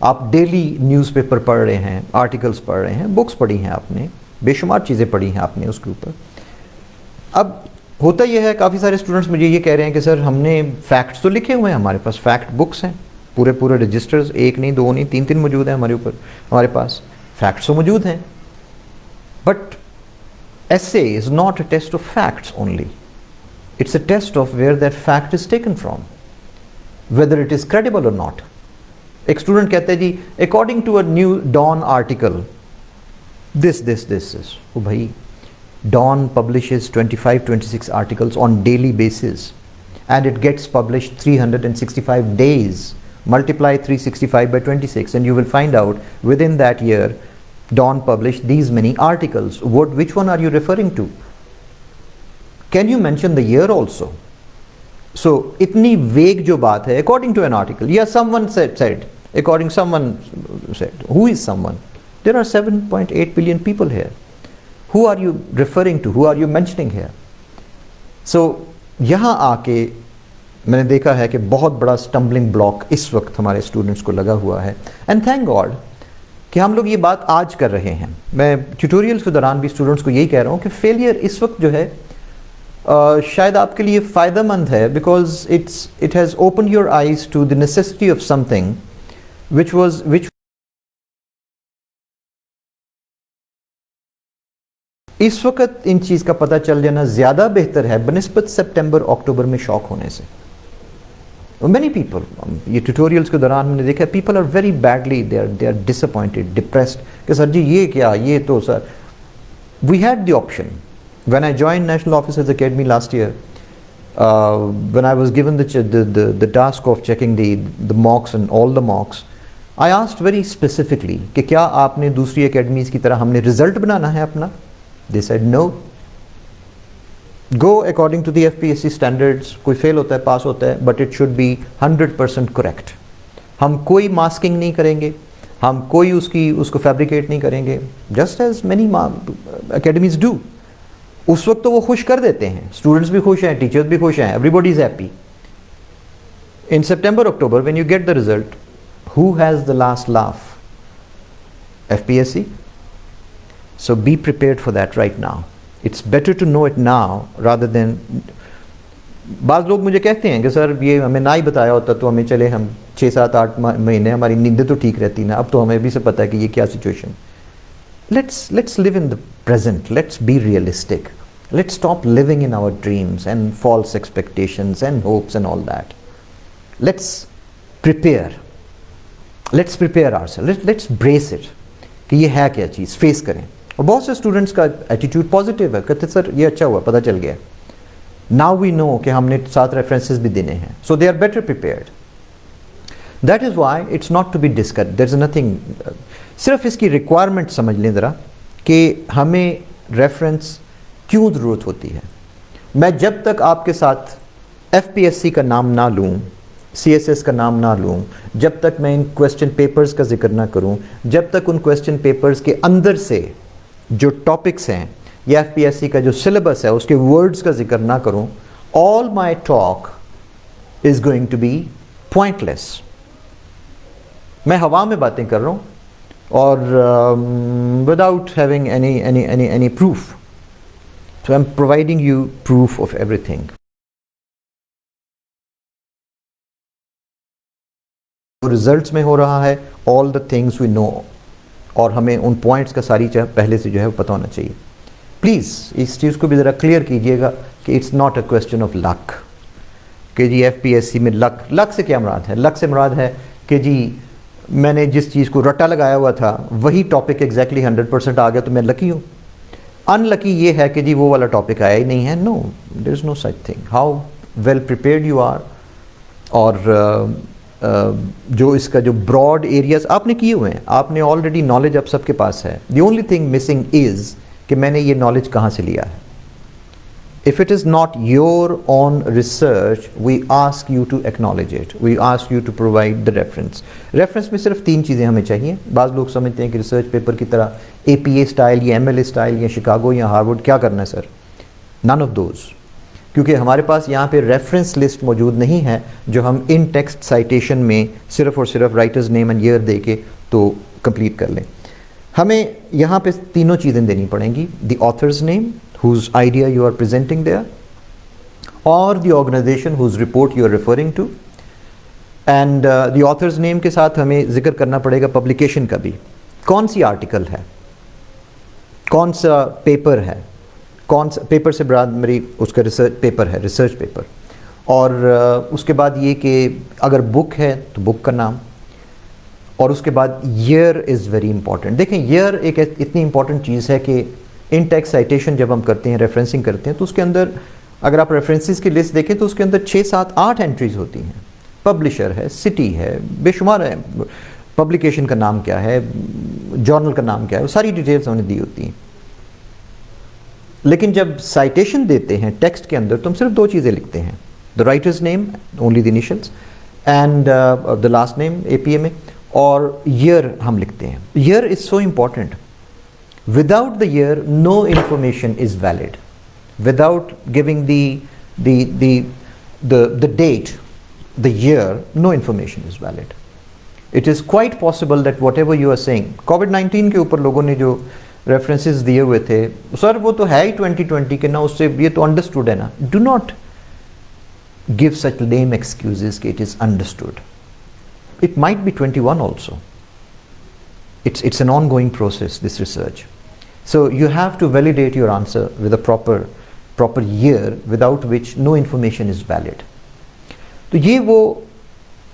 आप डेली न्यूज़पेपर पढ़ रहे हैं, आर्टिकल्स पढ़ रहे हैं, बुक्स पढ़ी हैं आपने, बेशुमार चीज़ें पढ़ी हैं आपने उसके ऊपर. अब होता यह है, काफ़ी सारे स्टूडेंट्स मुझे ये कह रहे हैं कि सर हमने फैक्ट्स तो लिखे हुए हैं, हमारे पास फैक्ट बुक्स हैं, पूरे रजिस्टर्स, 1 नहीं 2 नहीं 3 मौजूद हैं हमारे ऊपर, हमारे पास फैक्ट्स तो मौजूद हैं. But essay is not a test of facts only. It's a test of where that fact is taken from, whether it is credible or not. एक स्टूडेंट कहते हैं जी according to a new Dawn article this ओ भाई, Dawn publishes 25-26 articles on daily basis and it gets published 365 days. Multiply 365 by 26 and you will find out within that year Dawn published these many articles. Which one are you referring to? Can you mention the year also? So itni vague jo baat hai, according to an article, yeah, someone said according, someone said, who is someone? There are 7.8 billion people here. Who are you referring to? Who are you mentioning here? So यहाँ आके मैंने देखा है कि बहुत बड़ा stumbling block इस वक्त हमारे स्टूडेंट्स को लगा हुआ है, एंड थैंक गॉड कि हम लोग ये बात आज कर रहे हैं। मैं ट्यूटोरियल्स के दौरान भी स्टूडेंट्स को यही कह रहा हूँ कि फेलियर इस वक्त जो है शायद आपके लिए फ़ायदेमंद है, because it has open your eyes to the necessity of something which इस वक्त इन चीज़ का पता चल जाना ज़्यादा बेहतर है बनिस्बत सितंबर अक्टूबर में शॉक होने से। Many people, ये ट्यूटोरियल्स के दौरान मैंने देखा, people are very badly, they are disappointed, depressed कि सर जी ये क्या, ये तो sir, we had the option when I joined National Officers Academy last year, when I was given the task of checking the mocks and all the mocks, I asked very specifically कि क्या आपने दूसरी academies की तरह हमने result बनाना है अपना? They said no. Go according to the FPSC standards. कोई फेल होता है, पास होता है, but it should be 100% correct. हम कोई मास्किंग नहीं करेंगे, हम कोई उसको फैब्रिकेट नहीं करेंगे, just as many academies do. उस वक्त तो वो खुश कर देते हैं, स्टूडेंट्स भी खुश हैं, टीचर्स भी खुश हैं, everybody is happy. In September, October, when you get the result, who has the last laugh? FPSC. So be prepared for that right now. It's better to know it now rather than, बाज़ लोग मुझे कहते हैं कि sir ये हमें ना ही बताया होता तो हमें चले हम 6-7-8 महीने हमारी नींदें तो ठीक रहती ना, अब तो हमें भी से पता है कि ये क्या situation. Let's live in the present. Let's be realistic. Let's stop living in our dreams and false expectations and hopes and all that. Let's prepare. Let's prepare ourselves. Let's brace it कि ये है क्या चीज़, face करें। और बहुत से students का attitude positive है, कहते सर ये अच्छा हुआ, पता चल गया, नाउ वी नो कि हमने 7 रेफरेंसेस भी देने हैं, so they are better prepared. That is why it's not to be discuss, there is nothing, सिर्फ इसकी रिक्वायरमेंट समझ लें ज़रा कि हमें रेफरेंस क्यों ज़रूरत होती है। मैं जब तक आपके साथ FPSC का नाम ना लूँ, CSS का नाम ना लूँ, जब तक मैं इन क्वेश्चन पेपर्स का जिक्र ना करूँ, जब तक उन क्वेश्चन पेपर्स के अंदर से जो टॉपिक्स हैं या FPSC का जो सिलेबस है उसके वर्ड्स का जिक्र ना करूँ, all my talk is going to be pointless. मैं हवा में बातें कर रहा हूँ और without having any proof, so I am providing you proof of everything. Results में हो रहा है, all the things we know, और हमें उन पॉइंट्स का सारी चीज़ पहले से जो है पता होना चाहिए। प्लीज़ इस चीज़ को भी ज़रा क्लियर कीजिएगा कि it's not a question of luck कि जी FPSC में लक से क्या मुराद है? लक से मुराद है कि जी मैंने जिस चीज़ को रट्टा लगाया हुआ था वही टॉपिक एग्जैक्टली 100% आ गया तो मैं लकी हूँ। अनलकी ये है कि जी वो वाला टॉपिक आया ही नहीं है। No, there is no such thing. How well prepared you are, और जो इसका जो ब्रॉड एरियाज आपने किए हुए हैं, आपने ऑलरेडी नॉलेज अब सबके पास है। The only thing missing is कि मैंने ये नॉलेज कहाँ से लिया है। If it is not your own research, we ask you to acknowledge it. We ask you to provide the reference. Reference में सिर्फ 3 चीज़ें हमें चाहिए। बाज़ लोग समझते हैं कि रिसर्च पेपर की तरह APA स्टाइल या MLA स्टाइल या शिकागो या हार्वर्ड क्या करना है सर। None of those. क्योंकि हमारे पास यहाँ पे रेफरेंस लिस्ट मौजूद नहीं है जो हम इन टेक्स्ट साइटेशन में सिर्फ और सिर्फ राइटर्स नेम एंड ईयर दे के तो कंप्लीट कर लें। हमें यहाँ पे तीनों चीज़ें देनी पड़ेंगी, the author's name whose idea you are presenting there, or the organization whose report you are referring to, and the author's name के साथ हमें जिक्र करना पड़ेगा पब्लिकेशन का भी, कौन सी आर्टिकल है, कौन सा पेपर है, कौन सा पेपर से बराबर मेरी उसका रिसर्च पेपर है, रिसर्च पेपर, और उसके बाद ये कि अगर बुक है तो बुक का नाम, और उसके बाद ईयर इज़ वेरी इंपॉर्टेंट। देखें ईयर एक इतनी इंपॉर्टेंट चीज़ है कि इन टेक्स्ट साइटेशन जब हम करते हैं, रेफरेंसिंग करते हैं, तो उसके अंदर अगर आप रेफरेंसेस की लिस्ट देखें तो उसके अंदर 6, 7, 8 एंट्रीज होती हैं। पब्लिशर है, सिटी है, बेशुमार है, पब्लिकेशन का नाम क्या है, जर्नल का नाम क्या है, वो सारी डिटेल्स उन्हें दी होती हैं। लेकिन जब साइटेशन देते हैं टेक्स्ट के अंदर तो हम सिर्फ 2 चीज़ें लिखते हैं, the writer's name, only the initials, and the last name APA में, और ईयर हम लिखते हैं। Year is so important. Without the year no information is valid. Without giving the date, the year, no information is valid. It is quite possible that whatever you are saying, कोविड-19 के ऊपर लोगों ने जो references दिए हुए थे, sir वो तो है ही 2020 के ना, उससे ये तो अंडरस्टूड है ना। Do not give such lame excuses कि it is understood. It might be 21 also. It's an ongoing process, this research. So you have to validate your answer with a proper year, without which no information is valid. तो ये वो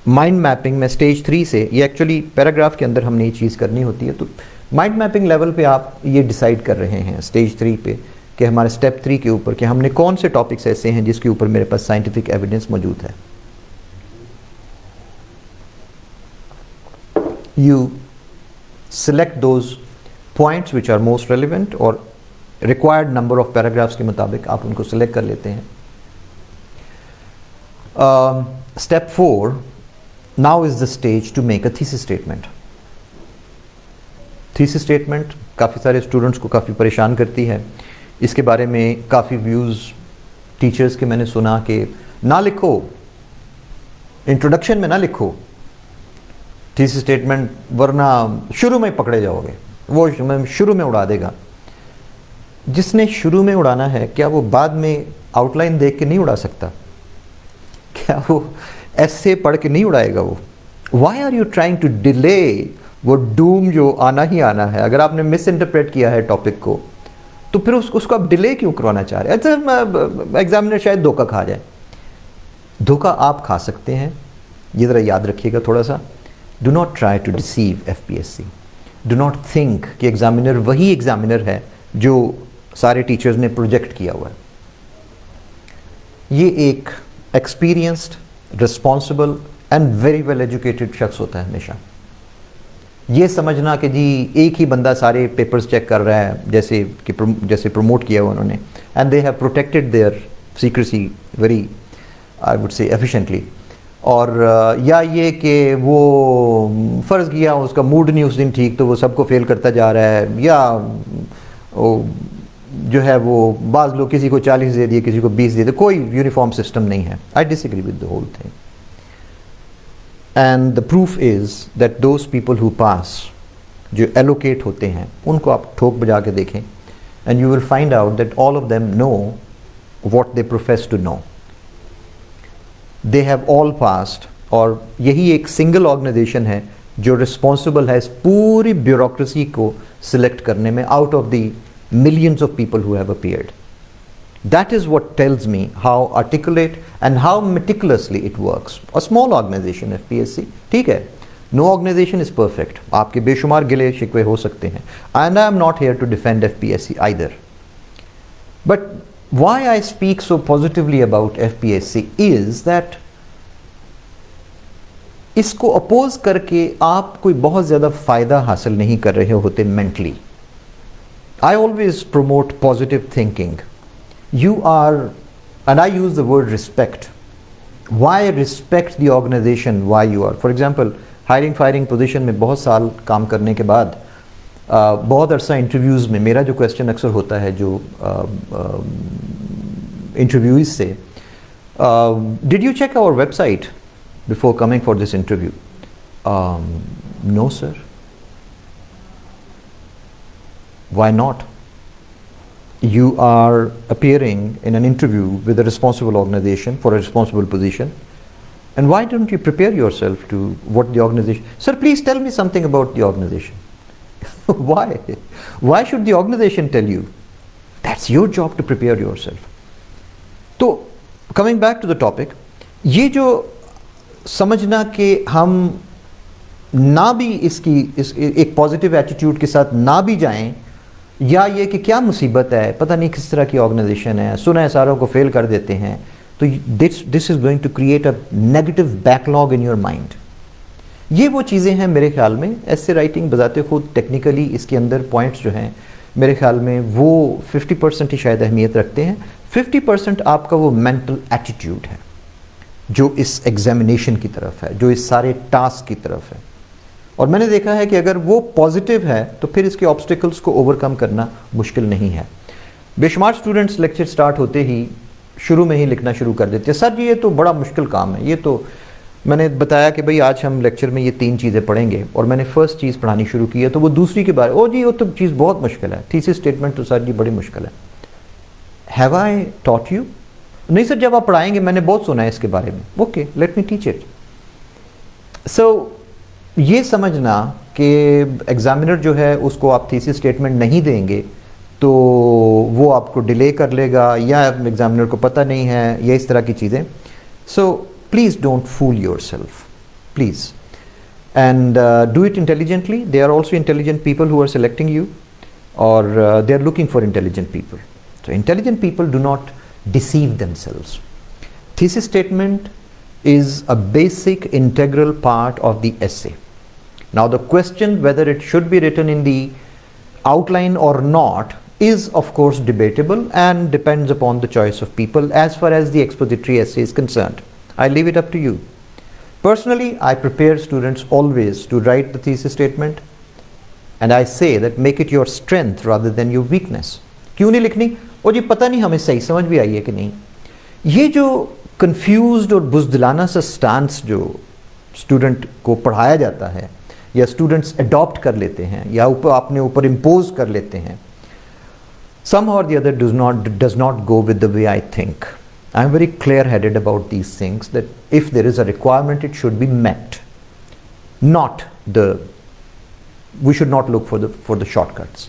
mind mapping में stage 3 से, ये actually paragraph के अंदर हमने ये चीज़ करनी होती है। तो माइंड मैपिंग लेवल पे आप ये डिसाइड कर रहे हैं स्टेज 3 पे कि हमारे स्टेप 3 के ऊपर कि हमने कौन से टॉपिक्स ऐसे हैं जिसके ऊपर मेरे पास साइंटिफिक एविडेंस मौजूद है। You select those points which are most relevant और required number of paragraphs के मुताबिक आप उनको select कर लेते हैं। Step 4, now is the stage to make a thesis statement. Thesis statement काफ़ी सारे स्टूडेंट्स को काफ़ी परेशान करती है। इसके बारे में काफ़ी व्यूज़ टीचर्स के मैंने सुना कि ना लिखो, इंट्रोडक्शन में ना लिखो थीसिस स्टेटमेंट, वरना शुरू में पकड़े जाओगे, वो शुरू में उड़ा देगा। जिसने शुरू में उड़ाना है, क्या वो बाद में आउटलाइन देख के नहीं उड़ा सकता? क्या वो ऐसे पढ़ के नहीं उड़ाएगा वो? Why are you trying to delay वो डूम जो आना ही आना है? अगर आपने मिस इंटरप्रेट किया है टॉपिक को तो फिर उसको आप डिले क्यों करवाना चाह रहे हैं? अच्छा, एग्जामिनर शायद धोखा खा जाए। धोखा आप खा सकते हैं, ये ज़रा याद रखिएगा थोड़ा सा। Do not try to deceive FPSC। Do not think कि एग्जामिनर वही एग्जामिनर है जो सारे टीचर्स ने प्रोजेक्ट किया हुआ है। ये एक experienced, responsible and very well educated शख्स होता है हमेशा। ये समझना कि जी एक ही बंदा सारे पेपर्स चेक कर रहा है, जैसे प्रमोट किया हुआ उन्होंने, and they have protected their secrecy very, I would say, efficiently. और या ये कि वो फ़र्ज़ किया उसका मूड नहीं उस दिन ठीक, तो वो सबको फेल करता जा रहा है, या वो जो है वो बाज़ लोग किसी को 40 दे दिए, किसी को 20 दे दिए, कोई यूनिफॉर्म सिस्टम नहीं है। I disagree with the whole thing. And the proof is that those people who pass, जो एलोकेट होते हैं, उनको आप ठोक बजा के देखें, and you will find out that all of them know what they profess to know. They have all passed, और यही एक सिंगल ऑर्गेनाइजेशन है जो रिस्पॉन्सिबल है इस पूरी ब्यूरोक्रेसी को सिलेक्ट करने में, out of the millions of people who have appeared. That is what tells me how articulate and how meticulously it works. A small organization, FPSC, ठीक है, no organization is perfect. आपके बेशुमार गिले शिकवे हो सकते हैं, and I am not here to defend FPSC either. But why I speak so positively about FPSC is that इसको oppose करके आप कोई बहुत ज़्यादा फ़ायदा हासिल नहीं कर रहे होते mentally. I always promote positive thinking. You are, and I use the word respect. Why respect the organization? Why you are? For example, hiring firing position में बहुत साल काम करने के बाद बहुत अरसा इंटरव्यूज़ में मेरा जो क्वेश्चन अक्सर होता है जो इंटरव्यूज़ से, did you check our website before coming for this interview? No sir. Why not? You are appearing in an interview with a responsible organization for a responsible position, and why don't you prepare yourself to what the organization? Sir, please tell me something about the organization. Why? Why should the organization tell you? That's your job to prepare yourself. So, coming back to the topic, ये जो समझना कि हम ना भी एक positive attitude के साथ ना भी जाएं, या ये कि क्या मुसीबत है, पता नहीं किस तरह की ऑर्गेनाइजेशन है, सुना है सारों को फेल कर देते हैं, तो this is going to create a negative backlog in your mind. ये वो चीज़ें हैं मेरे ख्याल में। ऐसे राइटिंग बजाते खुद टेक्निकली इसके अंदर पॉइंट्स जो हैं मेरे ख्याल में वो 50% ही शायद अहमियत रखते हैं। 50% आपका वो मेंटल एटीट्यूड है जो इस एग्जामिनेशन की तरफ है, जो इस सारे टास्क की तरफ है। और मैंने देखा है कि अगर वो पॉजिटिव है तो फिर इसके ऑब्स्टिकल्स को ओवरकम करना मुश्किल नहीं है। बेशुमार स्टूडेंट्स लेक्चर स्टार्ट होते ही शुरू में ही लिखना शुरू कर देते हैं, सर जी ये तो बड़ा मुश्किल काम है। ये तो मैंने बताया कि भाई आज हम लेक्चर में ये 3 चीज़ें पढ़ेंगे, और मैंने फर्स्ट चीज़ पढ़ानी शुरू की है तो वो दूसरी के बारे, ओ जी वो तो चीज़ बहुत मुश्किल है, थीसिस स्टेटमेंट तो सर जी बड़ी मुश्किल है। Have I taught you? नहीं सर, जब आप पढ़ाएंगे मैंने बहुत सुना है इसके बारे में। Okay, let me teach it. So ये समझना कि एग्जामिनर जो है उसको आप थीसिस स्टेटमेंट नहीं देंगे तो वो आपको डिले कर लेगा, या एग्जामिनर को पता नहीं है, या इस तरह की चीज़ें। So please don't fool yourself, please, and do it intelligently. They are also intelligent people who are selecting you, और they are looking for intelligent people. So intelligent people do not deceive themselves. Thesis statement is a basic integral part of the essay. Now the question whether it should be written in the outline or not is of course debatable and depends upon the choice of people as far as the expository essay is concerned. I leave it up to you. Personally, I prepare students always to write the thesis statement, and I say that make it your strength rather than your weakness. क्यों नहीं लिखनी? और जी पता नहीं हमें सही समझ भी आई है कि नहीं। ये जो कंफ्यूज्ड और बुज़दिलाना सा स्टांस जो स्टूडेंट को पढ़ाया जाता है, या स्टूडेंट्स अडॉप्ट कर लेते हैं, या अपने ऊपर इम्पोज कर लेते हैं, somehow or the other does not go with the way I think. I am very clear-headed about these things, that if there is a requirement it should be met, we should not look for the shortcuts,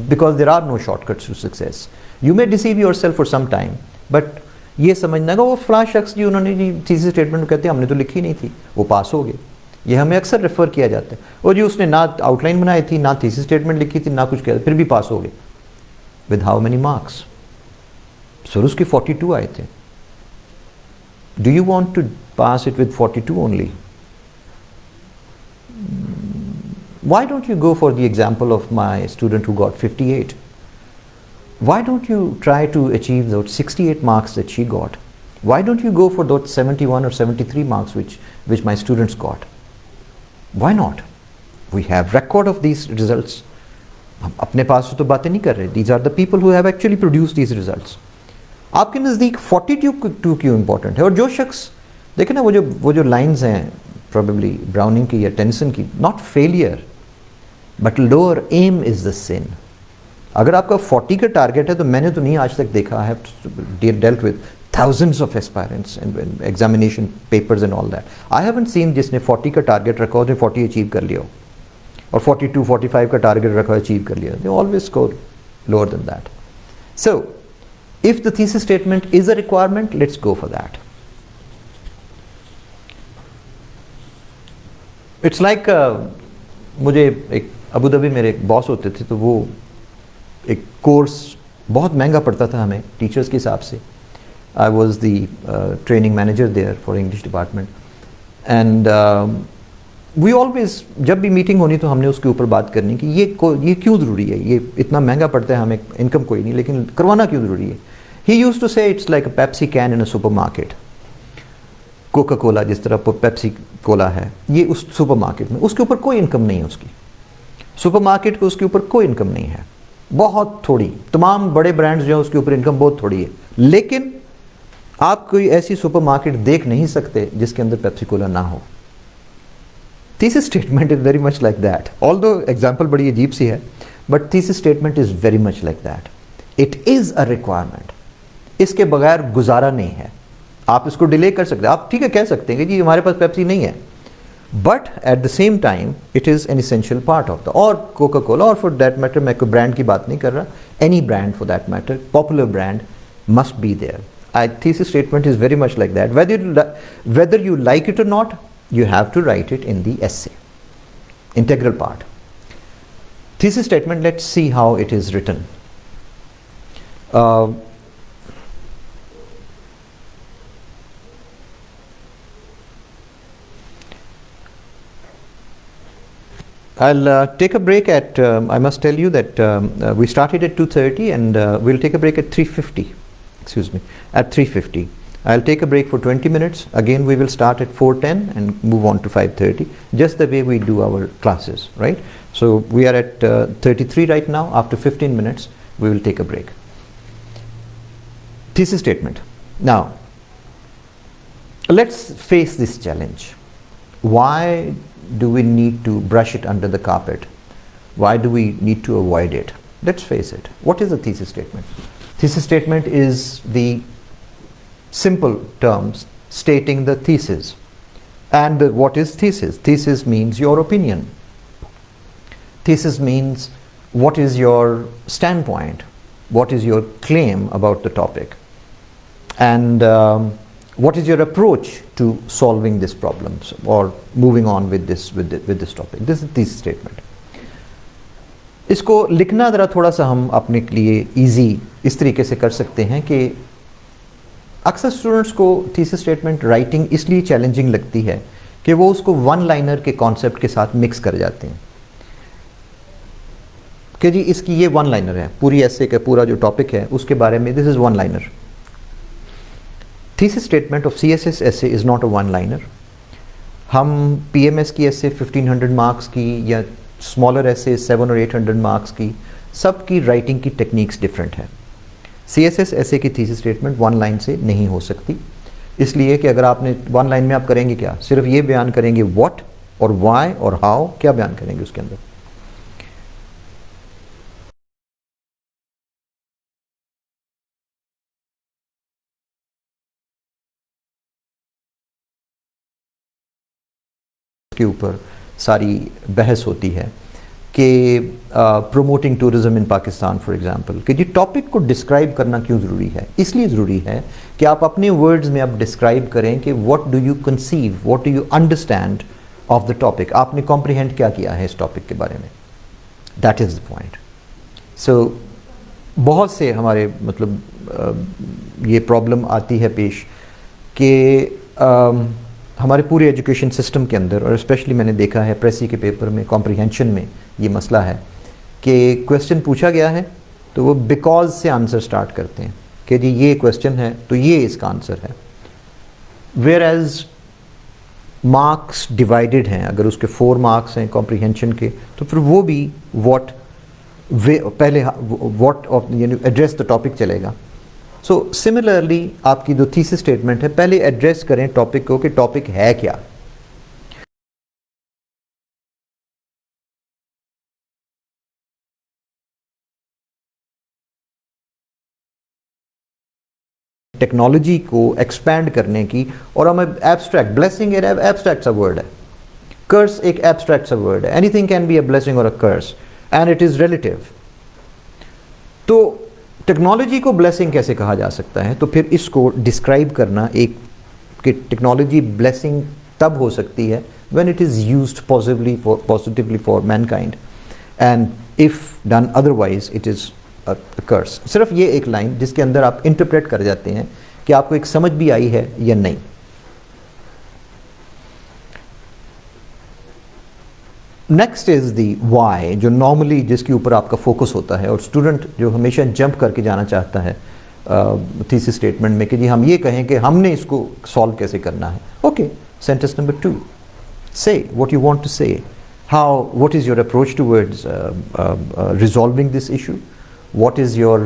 because there are no shortcuts to success. You may deceive yourself for some time, but ये समझना कि वो फलां शख्स जी उन्होंने जी thesis statement में कहते हैं हमने तो लिखी नहीं थी, वो पास हो गए। ये हमें अक्सर रेफर किया जाता है, और जी उसने ना आउटलाइन बनाई थी, ना थीसिस स्टेटमेंट लिखी थी, ना कुछ किया, फिर भी पास हो गए। With how many marks? Sir उसके 42 आए थे। Do you want to pass it with 42 only? Why don't you go for the example of my student who got 58? Why don't you try to achieve those 68 marks that she got? Why don't you go for those 71 or 73 marks which my students got? Why not? We have record of these results. हम अपने पास तो बातें नहीं कर रहे. These are the people who have actually produced these results. आपके नज़दीक 42 क्यों इम्पोर्टेंट है? और जो शख्स देखे ना वो जो लाइन्स हैं probably ब्राउनिंग की या टेनिसन की, not failure but lower aim is the sin. अगर आपका 40 का टारगेट है तो मैंने तो नहीं आज तक देखा, I have dealt with thousands of aspirants and examination papers and all that. I haven't seen जिसने 40 का टारगेट रखा हो, 40 अचीव कर लिया हो, और 42, 45 का टारगेट रखा हो, अचीव कर लिया. They always score lower than that. So, if the thesis statement is a requirement, let's go for that. It's like मुझे एक अबू धाबी मेरे एक बॉस होते थे, तो वो एक कोर्स बहुत महंगा पड़ता था हमें टीचर्स के हिसाब से. I was the training manager there for English department, and we always जब भी मीटिंग होनी तो हमने उसके ऊपर बात करनी कि ये क्यों ज़रूरी है, ये इतना महंगा पड़ता है, हमें इनकम कोई नहीं, लेकिन करवाना क्यों ज़रूरी है. ही यूज्ड टू से it's like a Pepsi can in a super market. Coca Cola जिस तरह पेप्सी कोला है, ये उस सुपर मार्केट में उसके ऊपर कोई इनकम नहीं है उसकी. सुपर मार्केट को उसके ऊपर कोई इनकम नहीं है, बहुत थोड़ी. तमाम बड़े ब्रांड्स जो हैं उसके ऊपर इनकम बहुत थोड़ी है, लेकिन आप कोई ऐसी सुपर मार्केट देख नहीं सकते जिसके अंदर पेप्सी कोला ना हो. Thesis statement is very much like that. Although example बड़ी अजीब सी है, but thesis statement is very much like that. It is a requirement. इसके बगैर गुजारा नहीं है. आप इसको डिले कर सकते हैं, आप ठीक है कह सकते हैं कि जी हमारे पास पेप्सी नहीं है, but at the same time it is an essential part of the, और कोका कोला, और फॉर दैट मैटर मैं कोई ब्रांड की बात नहीं कर रहा, any brand for that matter, popular brand must be there. I thesis statement is very much like that. Whether you like it or not, you have to write it in the essay. integral part. Thesis statement, let's see how it is written. I'll take a break at, I must tell you that we started at 2:30 and we'll take a break at 3:50, excuse me, at 3:50. I'll take a break for 20 minutes. Again, we will start at 4:10 and move on to 5:30, just the way we do our classes, right? So we are at 33 right now. After 15 minutes, we will take a break. Thesis statement. Now, let's face this challenge. Why do we need to brush it under the carpet? Why do we need to avoid it? Let's face it. What is a thesis statement? Thesis statement is the simple terms stating the thesis. And what is thesis? Thesis means your opinion. Thesis means what is your standpoint, what is your claim about the topic, and what is your approach to solving these problems or moving on with this topic. This is thesis statement. इसको लिखना ज़रा थोड़ा सा हम अपने लिए easy इस तरीके से कर सकते हैं कि अक्सर स्टूडेंट्स को थीसिस स्टेटमेंट राइटिंग इसलिए चैलेंजिंग लगती है कि वो उसको वन लाइनर के कॉन्सेप्ट के साथ मिक्स कर जाते हैं कि जी इसकी ये वन लाइनर है, पूरी ऐसे का पूरा जो टॉपिक है उसके बारे में this is one liner. Thesis statement of CSS essay is not a one liner. हम PMS की essay 1500 मार्क्स की या स्मॉलर essay 700 और 800 मार्क्स की, सब की राइटिंग की टेक्निक्स डिफरेंट है. CSS essay की थीसिस स्टेटमेंट वन लाइन से नहीं हो सकती, इसलिए कि अगर आपने वन लाइन में आप करेंगे क्या, सिर्फ ये बयान करेंगे व्हाट और व्हाई और हाउ, क्या बयान करेंगे उसके अंदर. के ऊपर सारी बहस होती है कि promoting tourism in Pakistan for example, कि जी टॉपिक को डिस्क्राइब करना क्यों ज़रूरी है. इसलिए ज़रूरी है कि आप अपने वर्ड्स में आप डिस्क्राइब करें कि what do you conceive, what do you understand of the topic. आपने कॉम्प्रिहेंड क्या किया है इस टॉपिक के बारे में. That is the point. So बहुत से हमारे मतलब ये प्रॉब्लम आती है पेश कि हमारे पूरे एजुकेशन सिस्टम के अंदर, और स्पेशली मैंने देखा है प्रेसी के पेपर में कॉम्प्रिहेंशन में ये मसला है कि क्वेश्चन पूछा गया है तो वो बिकॉज से आंसर स्टार्ट करते हैं कि जी ये क्वेश्चन है तो ये इसका आंसर है. वेयर एज मार्क्स डिवाइडेड हैं, अगर उसके 4 मार्क्स हैं कॉम्प्रिहेंशन के तो फिर वो भी व्हाट वे पहले व्हाट ऑफ यानी एड्रेस द टॉपिक चलेगा. सो सिमिलरली आपकी जो थीसिस स्टेटमेंट है पहले एड्रेस करें टॉपिक को कि टॉपिक है क्या. टेक्नोलॉजी को एक्सपैंड करने की, और हम एब्स्ट्रैक्ट, ब्लेसिंग एक एब्स्ट्रैक्ट सा वर्ड है, कर्स एक एब्स्ट्रैक्ट सा वर्ड है. Anything can be a blessing or a curse and it is relative. तो टेक्नोलॉजी को ब्लेसिंग कैसे कहा जा सकता है, तो फिर इसको डिस्क्राइब करना एक कि टेक्नोलॉजी ब्लेसिंग तब हो सकती है when it is used positively for mankind, and if done otherwise it is a curse. सिर्फ ये एक लाइन जिसके अंदर आप इंटरप्रेट कर जाते हैं कि आपको एक समझ भी आई है या नहीं. नेक्स्ट इज़ दी वाई, जो नॉर्मली जिसके ऊपर आपका फोकस होता है, और स्टूडेंट जो हमेशा जंप करके जाना चाहता है थीसिस स्टेटमेंट में कि जी हम ये कहें कि हमने इसको सॉल्व कैसे करना है. ओके, सेंटेंस नंबर 2, से व्हाट यू वांट टू से, how, what is your approach towards resolving this issue, what is your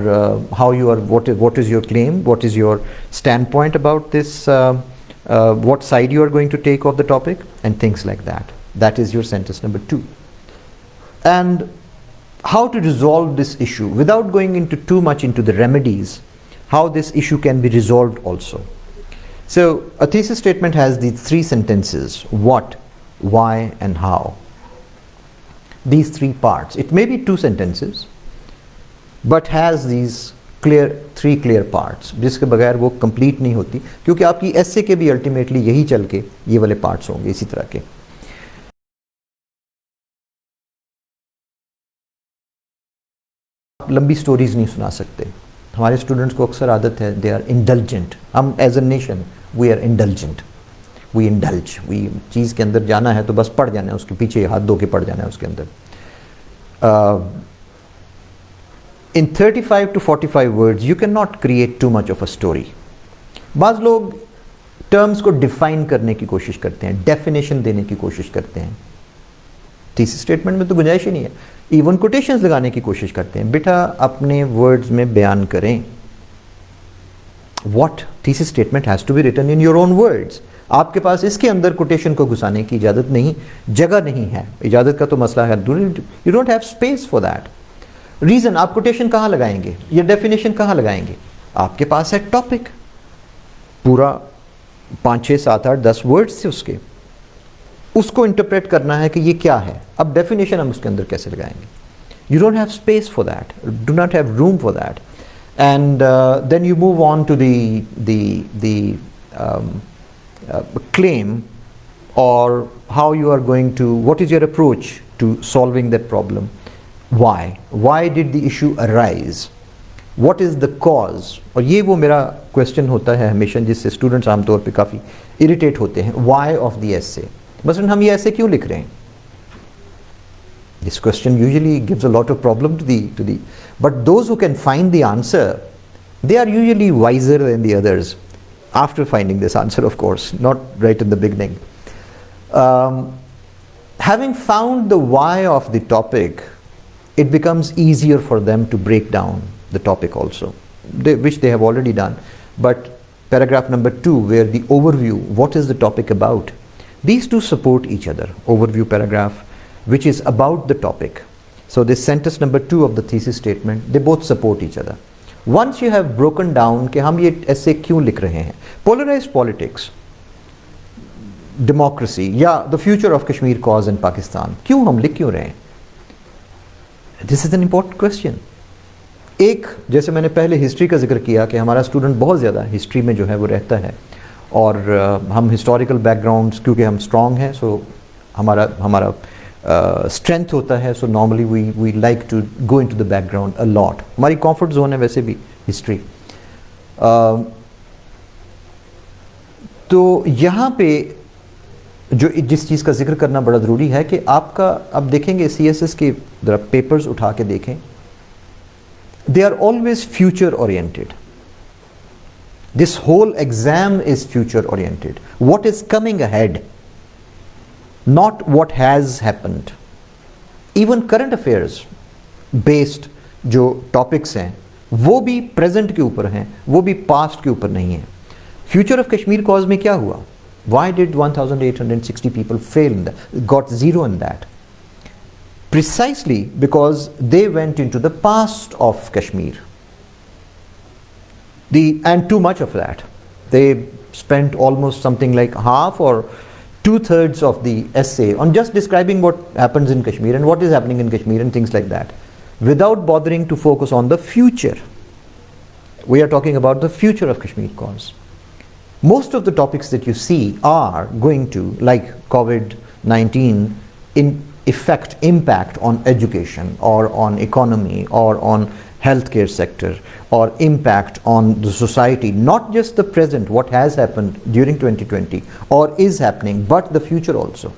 how you are, what is your claim, what is your standpoint about this, what side you are going to take of the topic, and things like that. That is your sentence number 2. And how to resolve this issue without going into too much into the remedies, how this issue can be resolved also. So a thesis statement has these 3 sentences: what, why, and how. These 3 parts. It may be 2 sentences but has these 3 clear parts, जिसके बगैर वो complete नहीं होती, क्योंकि आपकी एसे के भी ultimately यही चल के ये वाले पार्ट्स होंगे इसी तरह के. आप लंबी स्टोरीज नहीं सुना सकते। हमारे स्टूडेंट्स को अक्सर आदत है, दे आर इंडल्जेंट। हम as a nation we are indulgent, we indulge, we चीज़ के अंदर जाना है तो बस पड़ जाना है, उसके पीछे हाथ धो के पड़ जाना है उसके अंदर। इन 35 to 45 words you can not create too much of a story. बाज़ लोग टर्म्स को डिफाइन करने की कोशिश करते हैं, डेफिनेशन देने की कोशिश करते हैं। थीसिस स्टेटमेंट में तो गुंजाइश ही नहीं है, इवन कोटेशंस लगाने की कोशिश करते हैं। बेटा अपने वर्ड्स में बयान करें। What thesis statement has to be written in your own words. आपके पास इसके अंदर कोटेशन को घुसाने की इजाज़त नहीं, जगह नहीं है। इजाज़त का तो मसला है, you don't have space for that. Reason, आप कोटेशन कहाँ लगाएंगे या डेफिनेशन कहाँ लगाएंगे? आपके पास है टॉपिक, पूरा 5, 6, 7, 8, 10 वर्ड्स थे उसके, उसको इंटरप्रेट करना है कि ये क्या है। अब डेफिनेशन हम उसके अंदर कैसे लगाएंगे? You don't have space for that, do not have room for that. And then you move on to the claim, or how you are going to, what is your approach to solving that problem? Why did the issue arise? What is the cause? और ये वो मेरा question होता है हमेशा, जिससे students आमतौर पे काफ़ी इरिटेट होते हैं। why of the essay? मसलन हम ये ऐसे क्यों लिख रहे हैं? This question usually gives a lot of problem to the but those who can find the answer, they are usually wiser than the others after finding this answer, of course, not right in the beginning. Having found the why of the topic, it becomes easier for them to break down the topic also, which they have already done. But paragraph number 2, where the overview, what is the topic about, these two support each other. Overview paragraph, which is about the topic. So this sentence number 2 of the thesis statement, they both support each other. Once you have broken down कि हम ये ऐसे क्यों लिख रहे हैं, polarized politics, democracy या the future of Kashmir cause in Pakistan, क्यों हम लिख क्यों रहे हैं? This is an important question. एक, जैसे मैंने पहले हिस्ट्री का जिक्र किया कि हमारा स्टूडेंट बहुत ज़्यादा हिस्ट्री में जो है वो रहता है, और हम हिस्टोरिकल बैकग्राउंड्स क्योंकि हम स्ट्रॉन्ग हैं, सो हमारा स्ट्रेंथ होता है, so normally we like to go into the background a lot. हमारी कंफर्ट जोन है वैसे भी हिस्ट्री। तो यहाँ पे जो जिस चीज़ का जिक्र करना बड़ा ज़रूरी है कि आपका, अब देखेंगे CSS के ज़रा पेपर्स उठा के देखें, they are always future oriented. This whole exam is future oriented, what is coming ahead, not what has happened. Even current affairs based जो topics हैं वो भी present के ऊपर हैं, वो भी past के ऊपर नहीं है। Future of Kashmir cause में क्या हुआ? Why did 1860 people fail in that, got 0 in that? Precisely because they went into the past of Kashmir. And too much of that. They spent almost something like half or 2/3 of the essay on just describing what happens in Kashmir and what is happening in Kashmir and things like that, without bothering to focus on the future. We are talking about the future of Kashmir cause. Most of the topics that you see are going to, like COVID-19, in effect impact on education or on economy or on healthcare sector, or impact on the society, not just the present, what has happened during 2020 or is happening, but the future also.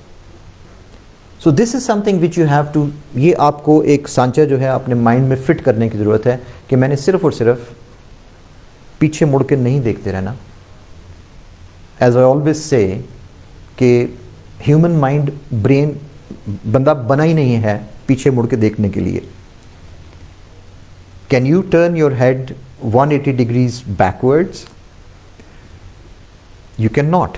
So this is something which you have to, ये आपको एक सांचा जो है अपने mind में fit करने की ज़रूरत है कि मैंने सिर्फ और सिर्फ पीछे मुड़ के नहीं देखते रहना। As I always say कि ह्यूमन माइंड, ब्रेन बंदा बना ही नहीं है पीछे मुड़ के देखने के लिए। Can you turn your head 180 degrees backwards? You cannot.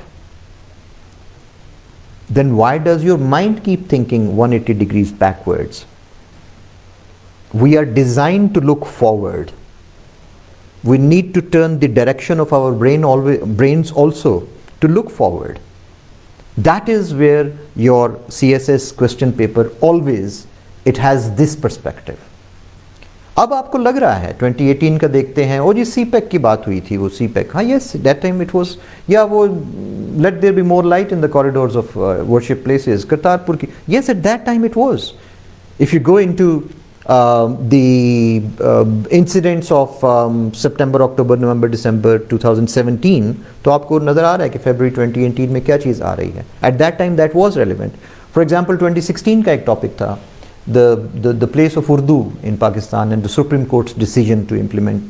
Then why does your mind keep thinking 180 degrees backwards? We are designed to look forward. We need to turn the direction of our brains also to look forward. That is where your CSS question paper always, it has this perspective. अब आपको लग रहा है 2018 का देखते हैं, और ये CPEC की बात हुई थी, वो CPEC, हाँ yes, that time it was, या वो let there be more light in the corridors of worship places, Kartarpur की, yes at that time it was. If you go into the incidents of September, October, November, December 2017, तो आपको नज़र आ रहा है कि February 2018 में क्या चीज़ आ रही है. At that time that was relevant. For example, 2016 का एक टॉपिक था, the place of Urdu in Pakistan and the Supreme Court's decision to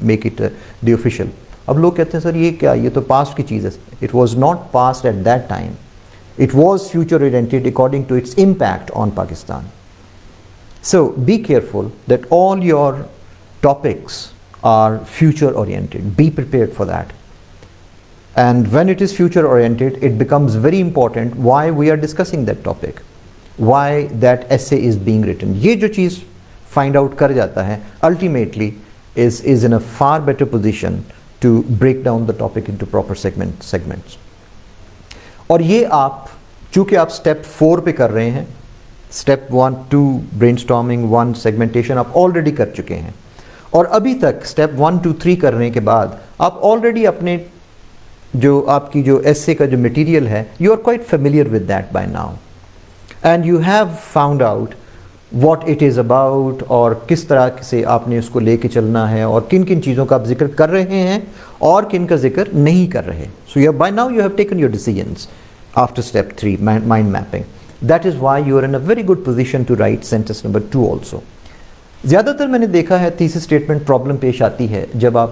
make it the official. अब लोग कहते हैं सर ये क्या, ये तो पास्ट की चीज़ है. It was not past at that time. It was future oriented according to its impact on Pakistan. So be careful that all your topics are future oriented. Be prepared for that. And when it is future oriented, it becomes very important why we are discussing that topic, why that essay is being written. ये जो चीज़ find out कर जाता है, ultimately is in a far better position to break down the topic into proper segments. और ये आप चूँकि आप step 4 पे कर रहे हैं, स्टेप 1, 2 ब्रेनस्टॉर्मिंग, 1 सेगमेंटेशन आप ऑलरेडी कर चुके हैं, और अभी तक स्टेप 1, 2, 3 करने के बाद आप ऑलरेडी अपने जो आपकी जो एसे का जो मटेरियल है, you are quite familiar with that by now, and you have found out what it is about, और किस तरह से आपने उसको लेके चलना है, और किन किन चीज़ों का आप जिक्र कर रहे हैं और किन का जिक्र नहीं कर रहे. So you by now you have taken your decisions after step 3, mind mapping. That is why you are in a very good position to write sentence number 2 also. ज़्यादातर मैंने देखा है थीसिस स्टेटमेंट प्रॉब्लम पेश आती है जब आप